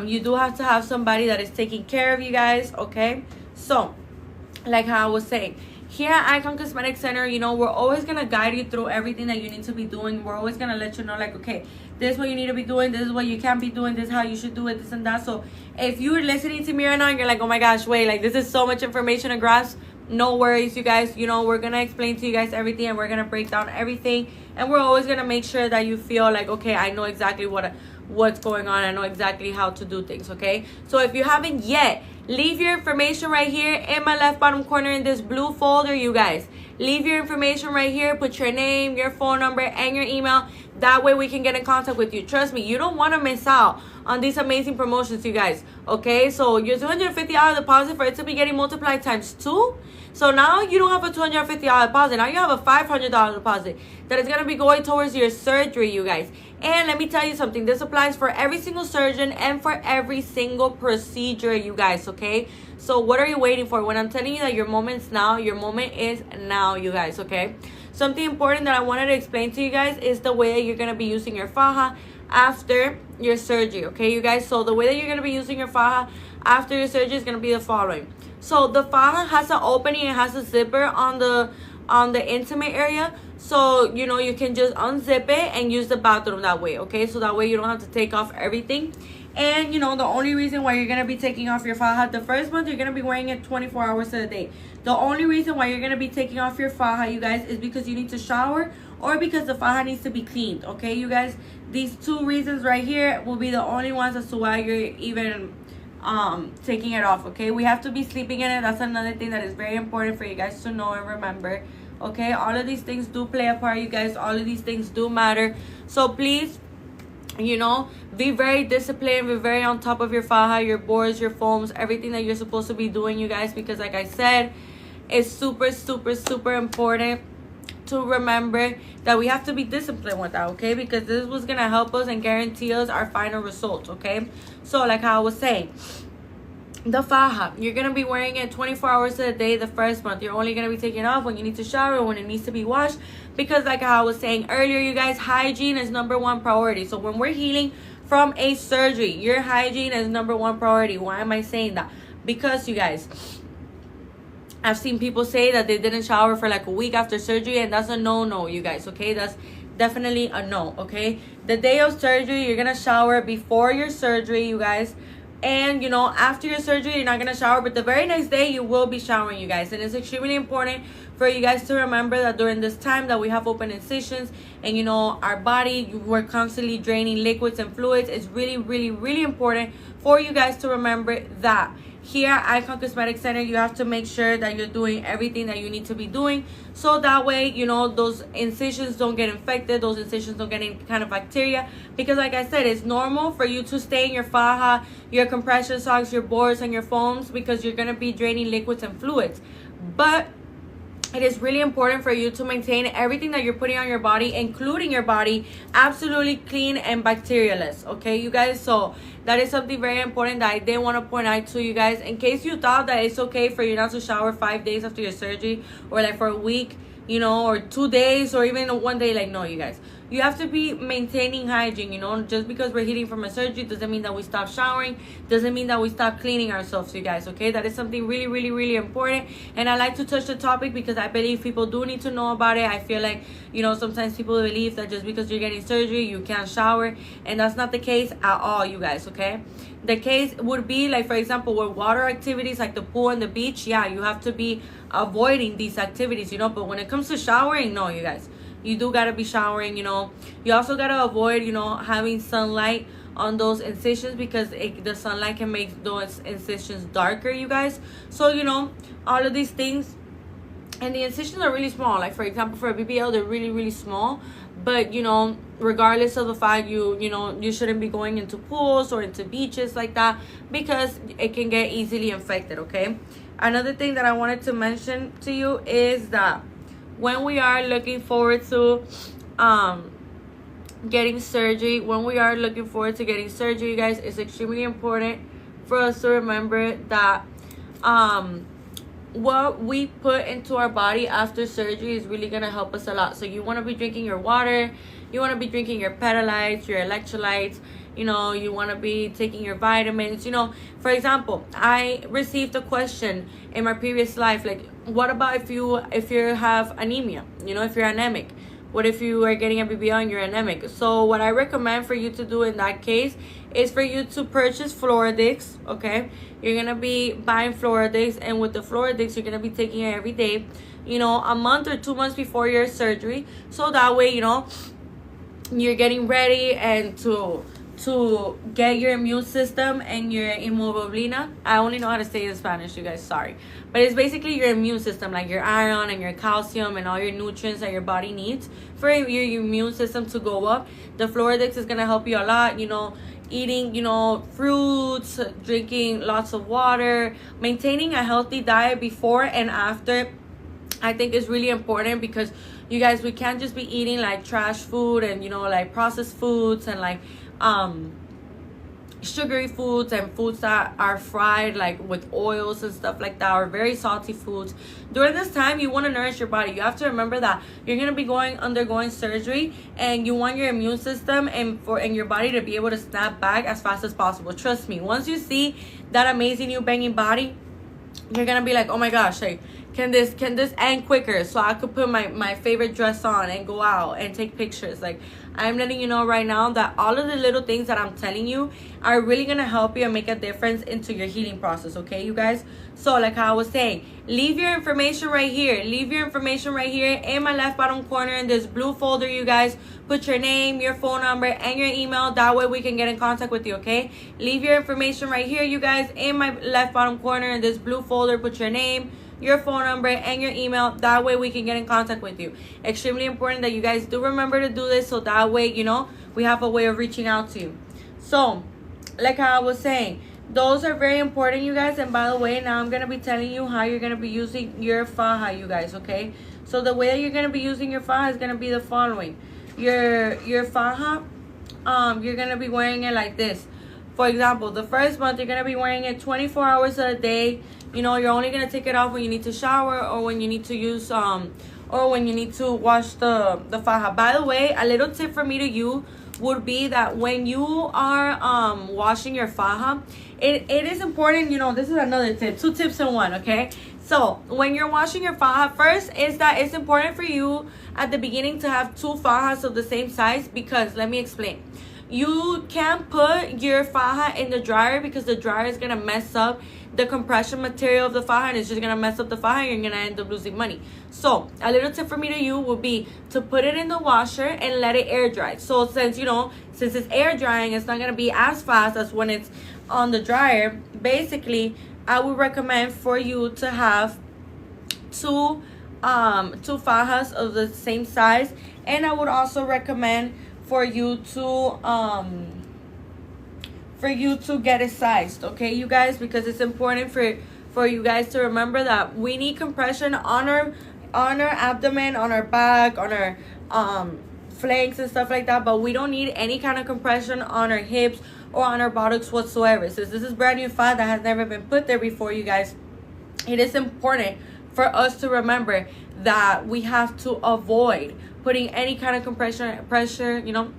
you do have to have somebody that is taking care of you guys, okay? So, like how I was saying, here at Icon Cosmetic Center, you know, we're always going to guide you through everything that you need to be doing. We're always going to let you know, like, okay, this is what you need to be doing. This is what you can't be doing. This is how you should do it, this and that. So if you're listening to me right now and you're like, oh my gosh, wait, like, this is so much information to grasp, no worries, you guys. You know, we're going to explain to you guys everything, and we're going to break down everything. And we're always going to make sure that you feel like, okay, I know exactly what's going on. I know exactly how to do things, okay? So if you haven't yet, leave your information right here in my left bottom corner in this blue folder, you guys. Leave your information right here. Put your name, your phone number, and your email. That way we can get in contact with you. Trust me, you don't want to miss out on these amazing promotions, you guys. Okay, so your $250 deposit, for it to be getting multiplied times 2. So now you don't have a $250 deposit. Now you have a $500 deposit that is going to be going towards your surgery, you guys. And let me tell you something. This applies for every single surgeon and for every single procedure, you guys, okay? So what are you waiting for? When I'm telling you that your moment's now, your moment is now, you guys, okay? Something important that I wanted to explain to you guys is the way that you're going to be using your faja after your surgery, okay, you guys? So the way that you're going to be using your faja after your surgery is going to be the following. So the faja has an opening, it has a zipper on the intimate area. So, you know, you can just unzip it and use the bathroom that way, okay? So that way you don't have to take off everything. And, you know, the only reason why you're going to be taking off your faja, the first month, you're going to be wearing it 24 hours of the day. The only reason why you're going to be taking off your faja, you guys, is because you need to shower or because the faja needs to be cleaned, okay, you guys? These two reasons right here will be the only ones as to why you're even taking it off, okay? We have to be sleeping in it. That's another thing that is very important for you guys to know and remember, okay? All of these things do play a part, you guys. All of these things do matter. So please, you know, be very disciplined. Be very on top of your faja, your boards, your foams, everything that you're supposed to be doing, you guys, because like I said, it's super, super, super important to remember that we have to be disciplined with that, okay? Because this was gonna help us and guarantee us our final results, okay? So like how I was saying, the faja, you're gonna be wearing it 24 hours a day the first month. You're only gonna be taking it off when you need to shower, when it needs to be washed, because like how I was saying earlier, you guys, hygiene is #1 priority. So when we're healing from a surgery, your hygiene is #1 priority. Why am I saying that? Because, you guys, I've seen people say that they didn't shower for like a week after surgery, and that's a no-no, you guys, okay? That's definitely a no, okay? The day of surgery, you're gonna shower before your surgery, you guys. And, you know, after your surgery, you're not gonna shower, but the very next day, you will be showering, you guys. And it's extremely important for you guys to remember that during this time that we have open incisions and, you know, our body, we're constantly draining liquids and fluids. It's really, really, really important for you guys to remember that. Here at Icon Cosmetic Center, you have to make sure that you're doing everything that you need to be doing, so that way, you know, those incisions don't get infected, those incisions don't get any kind of bacteria, because like I said, it's normal for you to stay in your faja, your compression socks, your boards, and your foams, because you're going to be draining liquids and fluids. But it is really important for you to maintain everything that you're putting on your body, including your body, absolutely clean and bacterialess, okay, you guys? So that is something very important that I did want to point out to you guys, in case you thought that it's okay for you not to shower 5 days after your surgery, or like for a week, you know, or 2 days, or even 1 day. Like, no, you guys, you have to be maintaining hygiene. You know, just because we're healing from a surgery doesn't mean that we stop showering, doesn't mean that we stop cleaning ourselves, you guys. Okay, that is something really, really, really important. And I like to touch the topic because I believe people do need to know about it. I feel like, you know, sometimes people believe that just because you're getting surgery you can't shower, and that's not the case at all, you guys. Okay, the case would be like, for example, with water activities like the pool and the beach, yeah, you have to be avoiding these activities, you know. But when it comes to showering, no, you guys, you do gotta be showering. You know, you also gotta avoid, you know, having sunlight on those incisions, because the sunlight can make those incisions darker, you guys. So, you know, all of these things. And the incisions are really small. Like, for example, for a BBL, they're really, really small. But, you know, regardless of the fact, you know, you shouldn't be going into pools or into beaches like that, because it can get easily infected, okay? Another thing that I wanted to mention to you is that when we are looking forward to getting surgery, you guys, it's extremely important for us to remember that what we put into our body after surgery is really going to help us a lot. So you want to be drinking your water, you want to be drinking your Pedialytes, your electrolytes, you know, you want to be taking your vitamins. You know, for example, I received a question in my previous life, like, what about if you have anemia, you know, if you're anemic? What if you are getting a BBL and you're anemic? So what I recommend for you to do in that case is for you to purchase Floradix, okay? You're going to be buying Floradix, and with the Floradix, you're going to be taking it every day, you know, a month or 2 months before your surgery. So that way, you know, you're getting ready and to get your immune system and your hemoglobina. I only know how to say it in Spanish, you guys, sorry. But it's basically your immune system, like your iron and your calcium and all your nutrients that your body needs for your immune system to go up. The Floradix is going to help you a lot, you know, eating, you know, fruits, drinking lots of water, maintaining a healthy diet before and after. I think is really important, because you guys, we can't just be eating like trash food and, you know, like processed foods and like sugary foods and foods that are fried like with oils and stuff like that, or very salty foods. During this time, you want to nourish your body. You have to remember that you're going to be undergoing surgery, and you want your immune system and your body to be able to snap back as fast as possible. Trust me, once you see that amazing new banging body, you're gonna be like, oh my gosh, like, can this end quicker so I could put my favorite dress on and go out and take pictures. Like, I'm letting you know right now that all of the little things that I'm telling you are really gonna help you and make a difference into your healing process, okay, you guys? So like I was saying, leave your information right here. Leave your information right here in my left bottom corner in this blue folder, you guys. Put your name, your phone number, and your email. That way we can get in contact with you, okay? Leave your information right here, you guys, in my left bottom corner in this blue folder. Put your name, your phone number, and your email. That way we can get in contact with you. Extremely important that you guys do remember to do this, so that way, you know, we have a way of reaching out to you. So like I was saying, those are very important, you guys. And by the way, now I'm going to be telling you how you're going to be using your faja, you guys, okay? So the way that you're going to be using your faja is going to be the following. Your faja, you're going to be wearing it like this. For example, the first month, you're going to be wearing it 24 hours a day. You know, you're only going to take it off when you need to shower, or when you need to use, or when you need to wash the faja. By the way, a little tip for me to you would be that when you are washing your faja, it is important, you know, this is another tip, 2 tips in 1, okay? So when you're washing your faja, first is that it's important for you at the beginning to have 2 fajas of the same size, because let me explain. You can't put your faja in the dryer, because the dryer is going to mess up the compression material of the faja, and it's just going to mess up the faja, and you're going to end up losing money. So a little tip for me to you would be to put it in the washer and let it air dry. So since it's air drying, it's not going to be as fast as when it's on the dryer. Basically, I would recommend for you to have two fajas of the same size, and I would also recommend for you to get it sized, okay, you guys, because it's important for you guys to remember that we need compression on our abdomen, on our back, on our flanks and stuff like that, but we don't need any kind of compression on our hips or on our buttocks whatsoever. Since this is brand new fat that has never been put there before, you guys, it is important for us to remember that we have to avoid putting any kind of pressure, you know,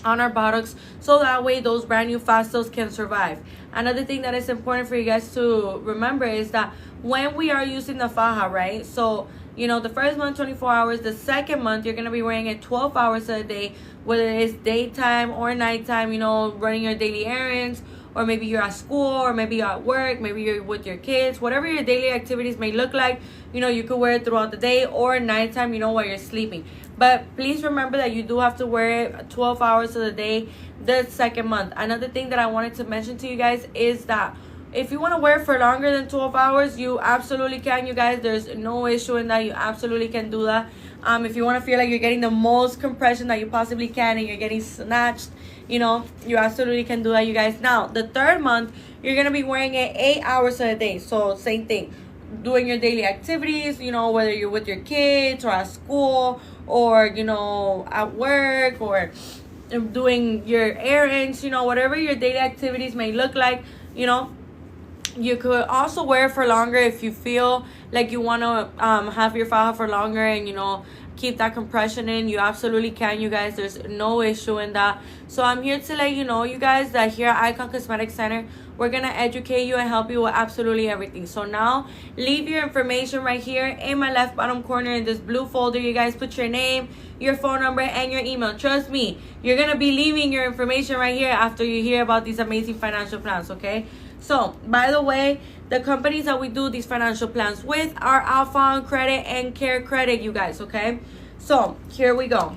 on our buttocks, so that way those brand new fat cells can survive. Another thing that is important for you guys to remember is that when we are using the faja, right? So, you know, the first month 24 hours, the second month you're gonna be wearing it 12 hours a day, whether it's daytime or nighttime, you know, running your daily errands, or maybe you're at school, or maybe you're at work, maybe you're with your kids, whatever your daily activities may look like, you know, you could wear it throughout the day or nighttime, you know, while you're sleeping. But please remember that you do have to wear it 12 hours of the day the second month. Another thing that I wanted to mention to you guys is that if you want to wear it for longer than 12 hours, you absolutely can, you guys. There's no issue in that. You absolutely can do that. If you want to feel like you're getting the most compression that you possibly can and you're getting snatched, you know, you absolutely can do that, you guys. Now, the third month, you're going to be wearing it 8 hours a day. So, same thing. Doing your daily activities, you know, whether you're with your kids or at school or, you know, at work or doing your errands, you know, whatever your daily activities may look like, you know. You could also wear it for longer if you feel like you want to have your faja for longer and, you know, keep that compression in. You absolutely can, you guys. There's no issue in that. So I'm here to let you know, you guys, that here at Icon Cosmetic Center, we're going to educate you and help you with absolutely everything. So now, leave your information right here in my left bottom corner in this blue folder. You guys put your name, your phone number, and your email. Trust me, you're going to be leaving your information right here after you hear about these amazing financial plans, okay? So, by the way, the companies that we do these financial plans with are Alpha on Credit and Care Credit, you guys, okay? So, here we go.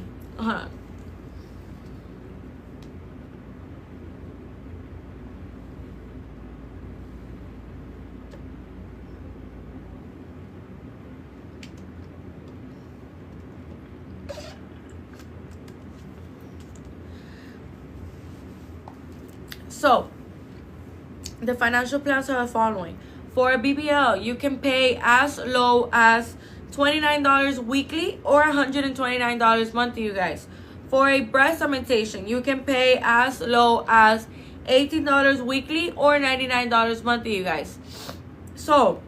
So, the financial plans are the following. For a BBL, you can pay as low as $29 weekly or $129 monthly, you guys. For a breast augmentation, you can pay as low as $18 weekly or $99 monthly, you guys. So,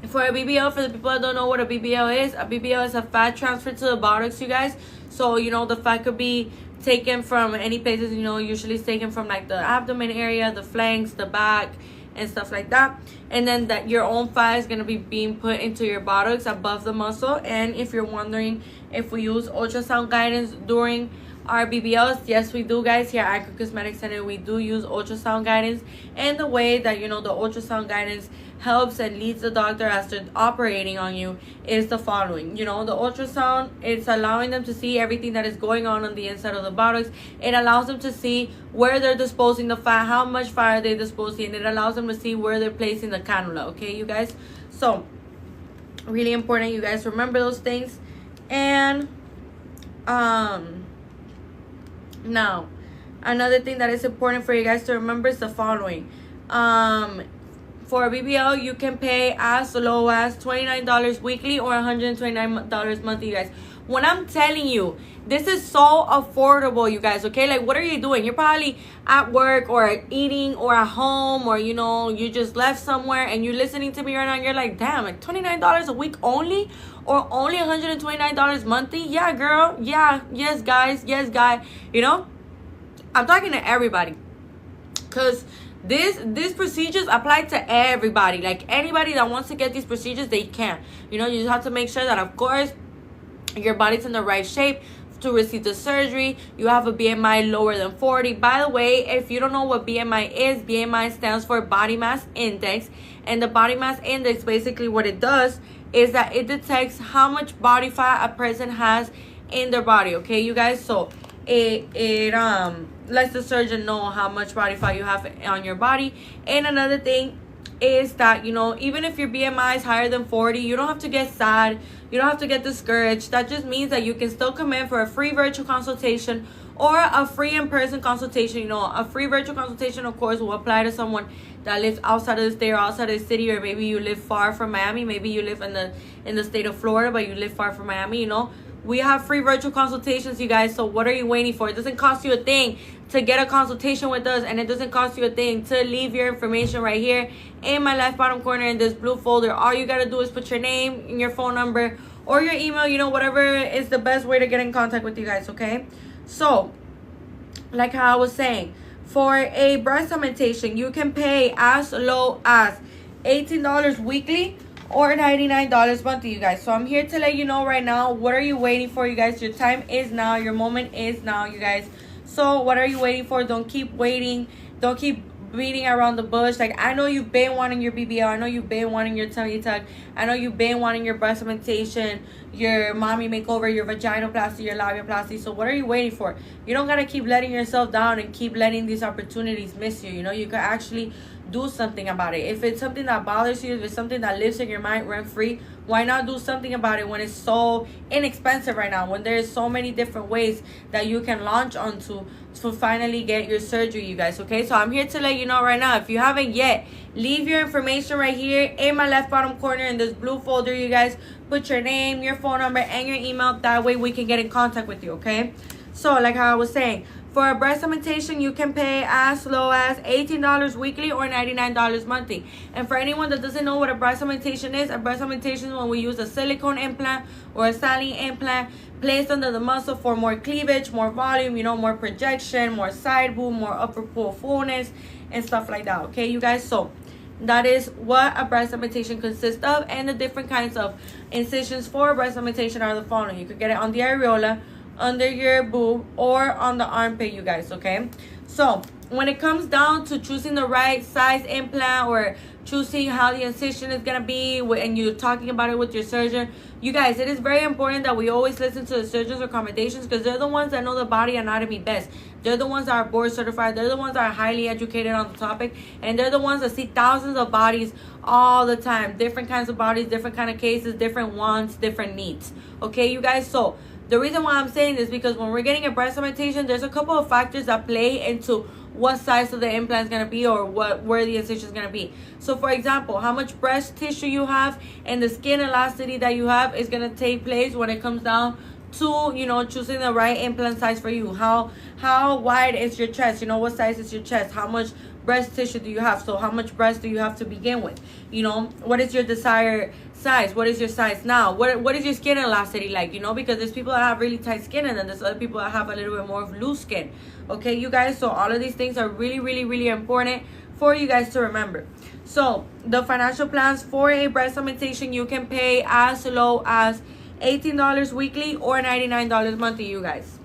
for a BBL, for the people that don't know what a BBL is a fat transfer to the buttocks, you guys. So, you know, the fat could be taken from any places, you know, usually it's taken from like the abdomen area, the flanks, the back, and stuff like that. And then that your own fat is going to be being put into your buttocks above the muscle. And if you're wondering if we use ultrasound guidance during our BBLs, yes, we do, guys. Here at Icon Cosmetic Center, we do use ultrasound guidance. And the way that, you know, the ultrasound guidance helps and leads the doctor as they're operating on you is the following. You know, the ultrasound, it's allowing them to see everything that is going on the inside of the buttocks. It allows them to see where they're disposing the fat, how much fat are they disposing, and it allows them to see where they're placing the cannula, okay, you guys? So, really important, you guys, remember those things. And, now, another thing that is important for you guys to remember is the following. For a BBL, you can pay as low as $29 weekly or $129 monthly, you guys. When I'm telling you, this is so affordable, you guys, okay? Like, what are you doing? You're probably at work or eating or at home, or, you know, you just left somewhere and you're listening to me right now and you're like, damn, like $29 a week only? Or only $129 monthly? Yeah, girl. Yeah. Yes, guys. Yes, guy. You know, I'm talking to everybody. Because these procedures apply to everybody. Like, anybody that wants to get these procedures, they can. You know, you just have to make sure that, of course, your body's in the right shape to receive the surgery. You have a BMI lower than 40. By the way, if you don't know what BMI is, BMI stands for body mass index. And the body mass index, basically what it does is that it detects how much body fat a person has in their body, okay, you guys? So it lets the surgeon know how much body fat you have on your body. And another thing is that, you know, even if your BMI is higher than 40, you don't have to get sad, you don't have to get discouraged. That just means that you can still come in for a free virtual consultation or a free in-person consultation. You know, a free virtual consultation, of course, will apply to someone that lives outside of the state or outside of the city, or maybe you live far from Miami, maybe you live in the state of Florida, but you live far from Miami, you know. We have free virtual consultations, you guys. So what are you waiting for? It doesn't cost you a thing to get a consultation with us, and it doesn't cost you a thing to leave your information right here in my left bottom corner in this blue folder. All you gotta do is put your name and your phone number or your email, you know, whatever is the best way to get in contact with you guys, okay? So, like how I was saying, for a breast augmentation, you can pay as low as $18 weekly or $99 monthly, you guys. So I'm here to let you know right now, what are you waiting for, you guys? Your time is now. Your moment is now, you guys. So what are you waiting for? Don't keep waiting. Don't keep beating around the bush. Like, I know you've been wanting your BBL. I know you've been wanting your tummy tuck. I know you've been wanting your breast augmentation, your mommy makeover, your vaginoplasty, your labiaplasty. So what are you waiting for? You don't gotta keep letting yourself down and keep letting these opportunities miss you. You know, you can actually do something about it. If it's something that bothers you, if it's something that lives in your mind rent free, why not do something about it when it's so inexpensive right now, when there's so many different ways that you can launch onto to finally get your surgery, you guys, okay? So I'm here to let you know right now, if you haven't yet, leave your information right here in my left bottom corner in this blue folder, you guys. Put your name, your phone number, and your email. That way we can get in contact with you, okay? So like how I was saying, for a breast augmentation, you can pay as low as $18 weekly or $99 monthly. And for anyone that doesn't know what a breast augmentation is, a breast augmentation is when we use a silicone implant or a saline implant placed under the muscle for more cleavage, more volume, you know, more projection, more side boob, more upper pull fullness, and stuff like that, okay, you guys? So that is what a breast augmentation consists of, and the different kinds of incisions for a breast augmentation are the following. You could get it on the areola, under your boob, or on the armpit, you guys, okay? So when it comes down to choosing the right size implant or choosing how the incision is gonna be, and you're talking about it with your surgeon, you guys, it is very important that we always listen to the surgeon's recommendations, because they're the ones that know the body anatomy best. They're the ones that are board certified. They're the ones that are highly educated on the topic, and they're the ones that see thousands of bodies all the time, different kinds of bodies, different kind of cases, different wants, different needs, okay, you guys? So the reason why I'm saying this is because when we're getting a breast augmentation, there's a couple of factors that play into what size of the implant is going to be, or where the incision is going to be. So for example, how much breast tissue you have and the skin elasticity that you have is going to take place when it comes down to, you know, choosing the right implant size for you. How wide is your chest? You know, what size is your chest? How much breast tissue do you have? So how much breast do you have to begin with? You know, what is your desired size? What is your size now? What is your skin elasticity like? You know, because there's people that have really tight skin, and then there's other people that have a little bit more of loose skin, okay, you guys? So all of these things are really, really, really important for you guys to remember. So the financial plans for a breast augmentation, you can pay as low as $18 weekly or $99 monthly, you guys.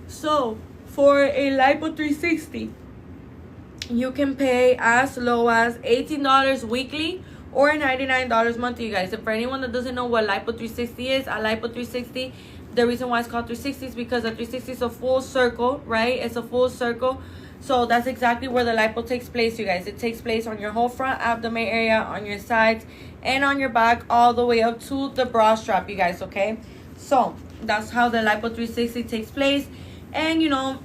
So for a Lipo 360, you can pay as low as $18 weekly or $99 monthly, you guys. And for anyone that doesn't know what Lipo 360 is, a Lipo 360, the reason why it's called 360 is because a 360 is a full circle, right? It's a full circle. So that's exactly where the lipo takes place, you guys. It takes place on your whole front abdomen area, on your sides, and on your back, all the way up to the bra strap, you guys, okay? So that's how the Lipo 360 takes place. And you know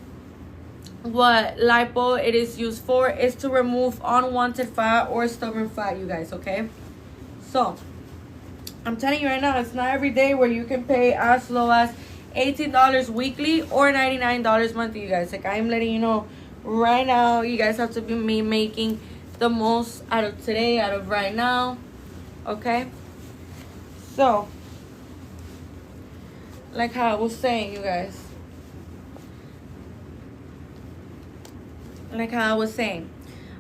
what lipo it is used for is to remove unwanted fat or stubborn fat, you guys, okay? So I'm telling you right now, it's not every day where you can pay as low as $18 weekly or $99 monthly, you guys. Like, I'm letting you know right now, you guys have to be making the most out of today, out of right now, okay? So like how I was saying, you guys, like how I was saying,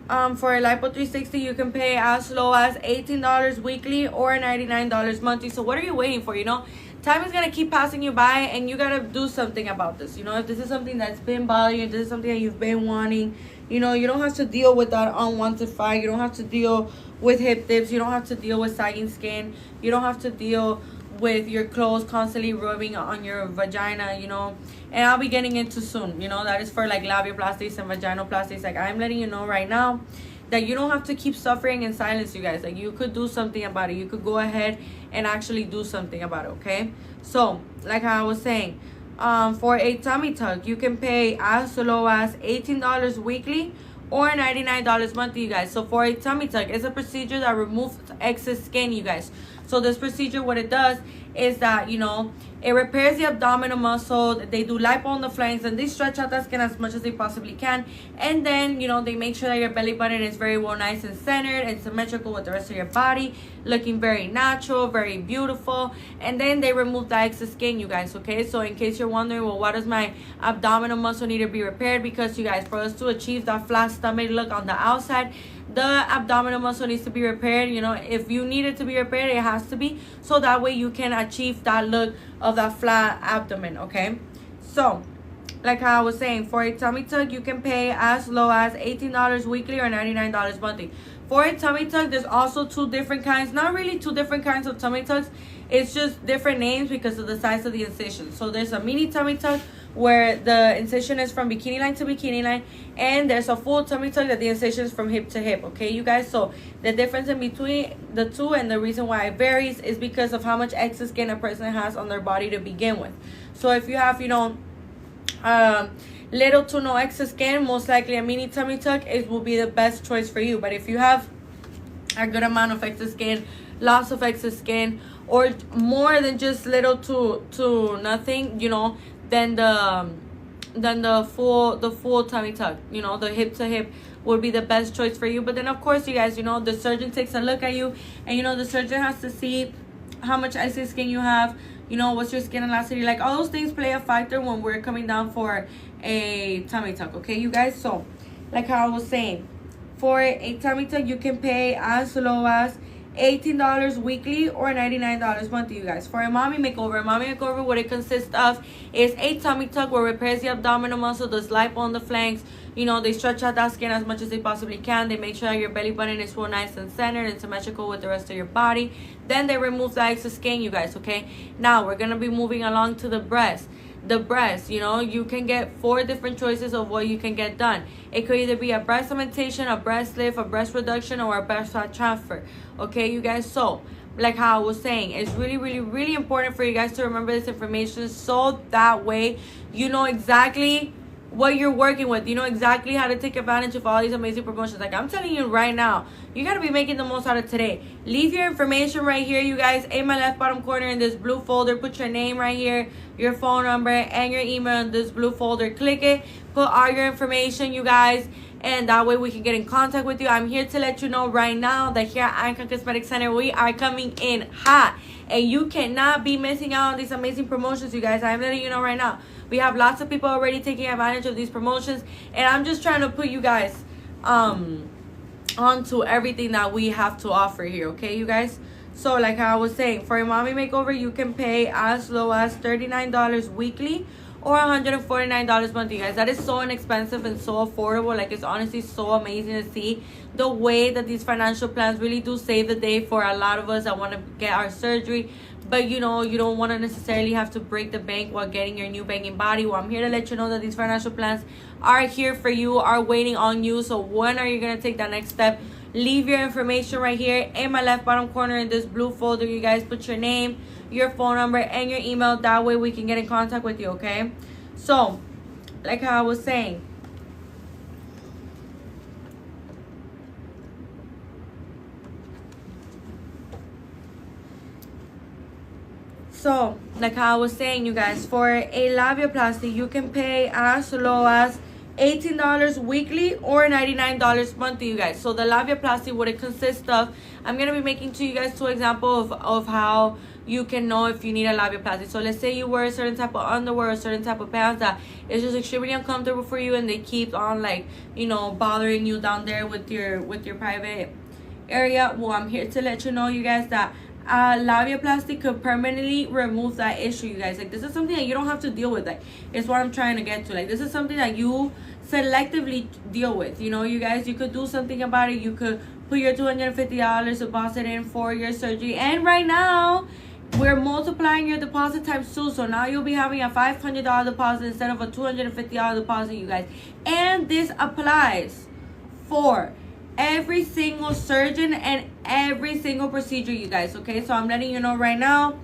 for a Lipo 360, you can pay as low as $18 weekly or $99 monthly. So what are you waiting for? You know, time is gonna keep passing you by, and you gotta do something about this. You know, if this is something that's been bothering you, this is something that you've been wanting, you know, you don't have to deal with that unwanted fat. You don't have to deal with hip dips. You don't have to deal with sagging skin. You don't have to deal with your clothes constantly rubbing on your vagina, you know. And I'll be getting into soon, you know, that is for like labiaplasties and vaginoplasties. Like, I'm letting you know right now, that you don't have to keep suffering in silence, you guys. Like, you could do something about it. You could go ahead and actually do something about it, okay? So, like I was saying, for a tummy tuck, you can pay as low as $18 weekly or $99 monthly, you guys. So for a tummy tuck, it's a procedure that removes excess skin, you guys. So this procedure, what it does is that, you know, it repairs the abdominal muscle. They do lipo on the flanks, and they stretch out that skin as much as they possibly can. And then, you know, they make sure that your belly button is very well, nice and centered and symmetrical with the rest of your body, looking very natural, very beautiful. And then they remove the excess skin, you guys, okay? So in case you're wondering, well, why does my abdominal muscle need to be repaired? Because, you guys, for us to achieve that flat stomach look on the outside, the abdominal muscle needs to be repaired. You know, if you need it to be repaired, it has to be, so that way you can achieve that look of that flat abdomen, okay? So, like I was saying, for a tummy tuck, you can pay as low as $18 weekly or $99 monthly. For a tummy tuck, there's also two different kinds. Not really two different kinds of tummy tucks. It's just different names because of the size of the incision. So there's a mini tummy tuck where the incision is from bikini line to bikini line, and there's a full tummy tuck that the incision is from hip to hip, okay, you guys? So the difference in between the two, and the reason why it varies, is because of how much excess skin a person has on their body to begin with. So if you have, you know, little to no excess skin, most likely a mini tummy tuck will be the best choice for you. But if you have a good amount of excess skin, lots of excess skin, or more than just little to nothing, you know, then the full tummy tuck, you know, the hip to hip would be the best choice for you. But then, of course, you guys, you know, the surgeon takes a look at you, and, you know, the surgeon has to see how much excess skin you have, you know, what's your skin elasticity like. All those things play a factor when we're coming down for a tummy tuck, okay, you guys? So, like how I was saying, for a tummy tuck, you can pay as low as $18 weekly or $99 monthly, you guys. For a mommy makeover, what it consists of is a tummy tuck where it repairs the abdominal muscle, does lipo on the flanks. You know, they stretch out that skin as much as they possibly can. They make sure that your belly button is well, nice and centered and symmetrical with the rest of your body. Then they remove the excess skin, you guys, okay? Now, we're going to be moving along to the breast. The breast, you know, you can get 4 different choices of what you can get done. It could either be a breast augmentation, a breast lift, a breast reduction, or a breast fat transfer. Okay, you guys? So, like how I was saying, it's really, really, really important for you guys to remember this information, so that way you know exactly what you're working with. You know exactly how to take advantage of all these amazing promotions. Like I'm telling you right now, you got to be making the most out of today. Leave your information right here, you guys, in my left bottom corner in this blue folder. Put your name right here, your phone number, and your email in this blue folder. Click it, put all your information, you guys, and that way we can get in contact with you. I'm here to let you know right now that here at Icon Cosmetic Center, we are coming in hot, and you cannot be missing out on these amazing promotions, you guys. I'm letting you know right now. We have lots of people already taking advantage of these promotions, and I'm just trying to put you guys onto everything that we have to offer here, okay, you guys? So like I was saying, for a mommy makeover, you can pay as low as $39 weekly or $149 monthly, you guys. That is so inexpensive and so affordable. Like, it's honestly so amazing to see the way that these financial plans really do save the day for a lot of us that want to get our surgery, but you know, you don't want to necessarily have to break the bank while getting your new banging body. Well, I'm here to let you know that these financial plans are here for you, are waiting on you. So when are you going to take that next step? Leave your information right here in my left bottom corner in this blue folder, you guys. Put your name, your phone number, and your email. That way we can get in contact with you, okay? So, like how I was saying, you guys, for a labiaplasty, you can pay as low as $18 weekly or $99 monthly, you guys. So the labiaplasty, what it consists of, I'm going to be making to you guys 2 examples of how you can know if you need a labiaplasty. So let's say you wear a certain type of underwear, a certain type of pants that is just extremely uncomfortable for you, and they keep on, like, you know, bothering you down there with your private area. Well, I'm here to let you know, you guys, that labiaplasty could permanently remove that issue, you guys. Like, this is something that you don't have to deal with. Like, it's what I'm trying to get to. Like, this is something that you selectively deal with, you know, you guys. You could do something about it. You could put your $250 deposit in for your surgery, and right now we're multiplying your deposit times 2, so now you'll be having a $500 deposit instead of a $250 deposit, you guys. And this applies for every single surgeon and every single procedure, you guys, okay? So I'm letting you know right now,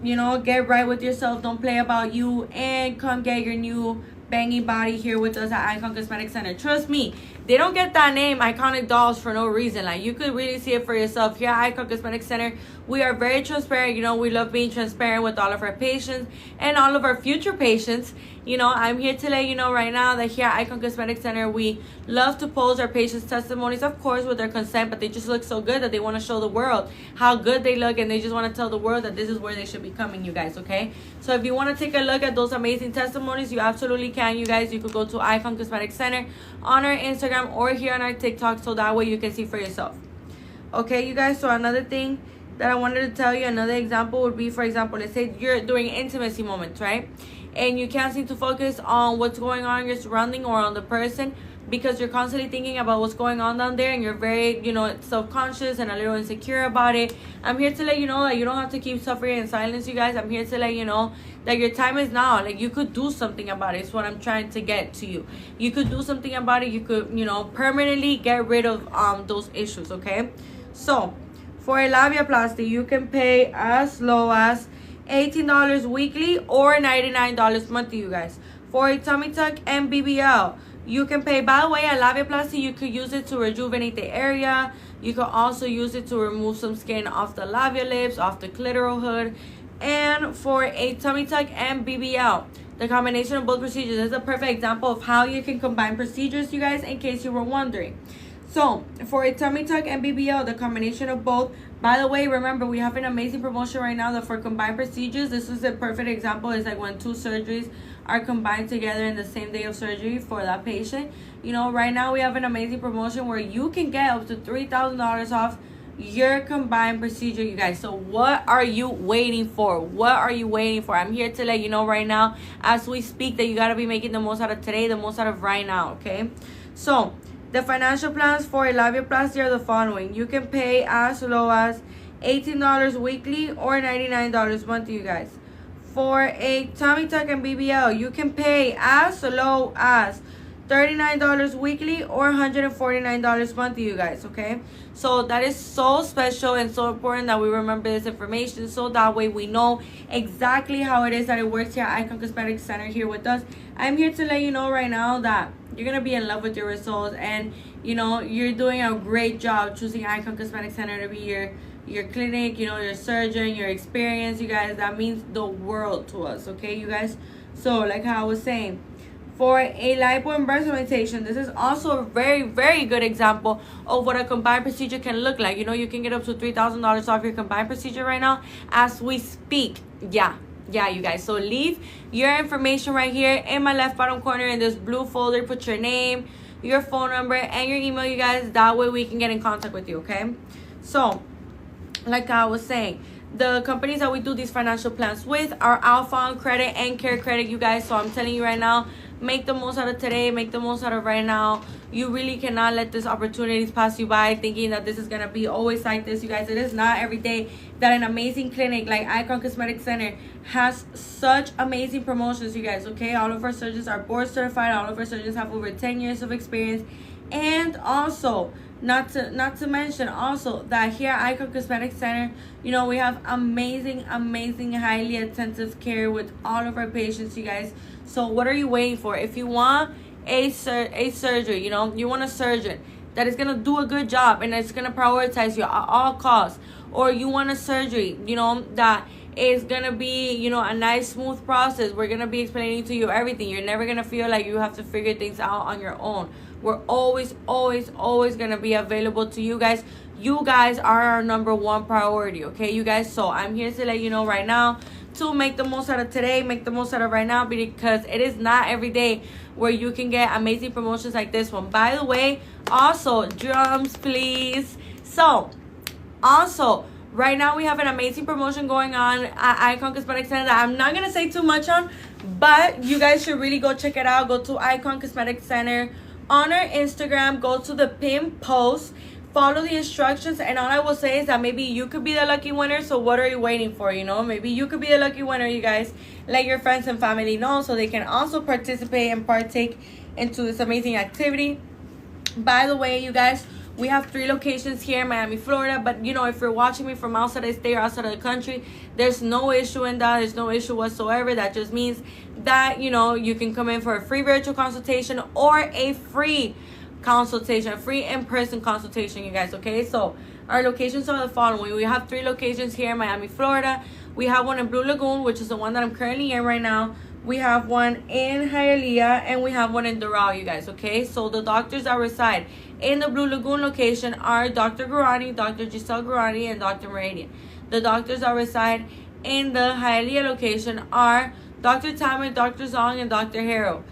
you know, get right with yourself. Don't play about you, and come get your new banging body here with us at Icon Cosmetic Center. Trust me, they don't get that name, Iconic Dolls, for no reason. Like, you could really see it for yourself. Here at Icon Cosmetic Center, we are very transparent. You know, we love being transparent with all of our patients and all of our future patients. You know, I'm here to let you know right now that here at Icon Cosmetic Center, we love to post our patients' testimonies, of course, with their consent, but they just look so good that they want to show the world how good they look, and they just want to tell the world that this is where they should be coming, you guys, okay? So if you want to take a look at those amazing testimonies, you absolutely can, you guys. You could go to Icon Cosmetic Center on our Instagram or here on our TikTok, so that way you can see for yourself. Okay, you guys, so another thing that I wanted to tell you, another example would be, for example, let's say you're doing intimacy moments, right? And you can't seem to focus on what's going on in your surrounding or on the person, because you're constantly thinking about what's going on down there, and you're very, you know, self-conscious and a little insecure about it. I'm here to let you know that you don't have to keep suffering in silence, you guys. I'm here to let you know that your time is now. Like, you could do something about it. It's what I'm trying to get to you. You could do something about it. You could, you know, permanently get rid of those issues, okay? So for a labiaplasty, you can pay as low as $18 weekly or $99 monthly, you guys. For a tummy tuck and BBL, you can pay, by the way, a labiaplasty, you could use it to rejuvenate the area. You could also use it to remove some skin off the labia lips, off the clitoral hood. And for a tummy tuck and BBL, the combination of both procedures is a perfect example of how you can combine procedures, you guys, in case you were wondering. So for a tummy tuck and BBL, the combination of both. By the way, remember, we have an amazing promotion right now that for combined procedures, this is a perfect example. It's like when two surgeries are combined together in the same day of surgery for that patient. You know, right now we have an amazing promotion where you can get up to $3,000 off your combined procedure, you guys. So what are you waiting for? What are you waiting for? I'm here to let you know right now, as we speak, that you got to be making the most out of today, the most out of right now, okay? So the financial plans for a labiaplasty are the following. You can pay as low as $18 weekly or $99 monthly, you guys. For a tummy tuck and BBL, you can pay as low as $39 weekly or $149 monthly, you guys, okay? So that is so special and so important that we remember this information, so that way we know exactly how it is that it works here at Icon Cosmetic Center here with us. I'm here to let you know right now that you're going to be in love with your results, and, you know, you're doing a great job choosing Icon Cosmetic Center to be your clinic, you know, your surgeon, your experience, you guys. That means the world to us, okay, you guys? So like how I was saying, for a lipo and breast augmentation, this is also a very, very good example of what a combined procedure can look like. You know, you can get up to $3,000 off your combined procedure right now as we speak. Yeah, you guys. So leave your information right here in my left bottom corner in this blue folder. Put your name, your phone number, and your email, you guys. That way we can get in contact with you, okay? So like I was saying, the companies that we do these financial plans with are Alpha on Credit and Care Credit, you guys. So I'm telling you right now, make the most out of today, make the most out of right now. You really cannot let these opportunities pass you by thinking that this is going to be always like this, you guys. It is not every day that an amazing clinic like Icon Cosmetic Center has such amazing promotions, you guys, okay? All of our surgeons are board certified. All of our surgeons have over 10 years of experience. And also, not to mention also that here at Icon Cosmetic Center, you know, we have amazing, highly attentive care with all of our patients, you guys. So what are you waiting for? If you want a surgery, you know, you want a surgeon that is going to do a good job and it's going to prioritize you at all costs, or you want a surgery, you know, that is going to be, you know, a nice smooth process. We're going to be explaining to you everything. You're never going to feel like you have to figure things out on your own. We're always going to be available to you guys. You guys are our number one priority, okay, you guys? So I'm here to let you know right now to make the most out of today, make the most out of right now, because it is not every day where you can get amazing promotions like this one. By the way, also, drums, please. So, also, right now we have an amazing promotion going on at Icon Cosmetic Center that I'm not going to say too much on, but you guys should really go check it out. Go to Icon Cosmetic Center on our Instagram. Go to the pinned post. Follow the instructions, and all I will say is that maybe you could be the lucky winner. So what are you waiting for? You know, maybe you could be the lucky winner, you guys. Let your friends and family know so they can also participate and partake into this amazing activity. By the way, you guys, we have 3 locations here in Miami, Florida. But, you know, if you're watching me from outside the state or outside of the country, there's no issue in that. There's no issue whatsoever. That just means that, you know, you can come in for a free virtual consultation or a free consultation, a free in-person consultation, you guys, okay? So our locations are the following. We have 3 locations here in Miami, Florida. We have one in Blue Lagoon, which is the one that I'm currently in right now. We have one in Hialeah, and we have one in Doral, you guys, okay? So the doctors that reside in the Blue Lagoon location are Dr. Gurani, Dr. Giselle Gurani, and Dr. Meridian. The doctors that reside in the Hialeah location are Dr. Tamit, Dr. Zong, and Dr. Harrow.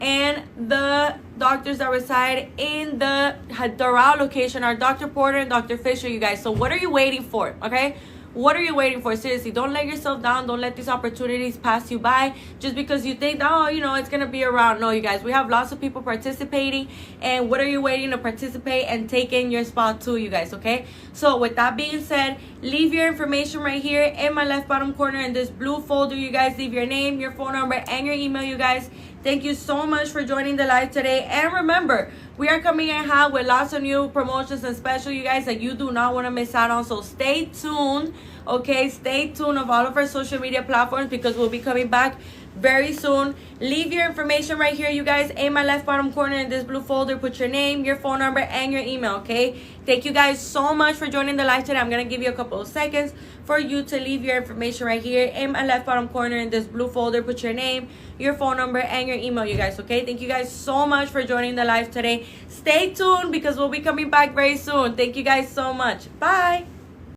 And the doctors that reside in the Doral location are Dr. Porter and Dr. Fisher, you guys. So what are you waiting for, okay? What are you waiting for? Seriously, don't let yourself down. Don't let these opportunities pass you by just because you think, oh, you know, it's going to be around. No, you guys, we have lots of people participating. And what are you waiting to participate and take in your spot too, you guys, okay? So with that being said, leave your information right here in my left bottom corner in this blue folder, you guys. Leave your name, your phone number, and your email, you guys. Thank you so much for joining the live today. And remember, we are coming in hot with lots of new promotions and special, you guys, that you do not want to miss out on. So stay tuned, okay? Stay tuned of all of our social media platforms because we'll be coming back very soon. Leave your information right here, you guys, in my left bottom corner in this blue folder. Put your name, your phone number, and your email, okay? Thank you guys so much for joining the live today. I'm going to give you a couple of seconds for you to leave your information right here in my left bottom corner in this blue folder. Put your name, your phone number, and your email, you guys, okay? Thank you guys so much for joining the live today. Stay tuned because we'll be coming back very soon. Thank you guys so much. Bye.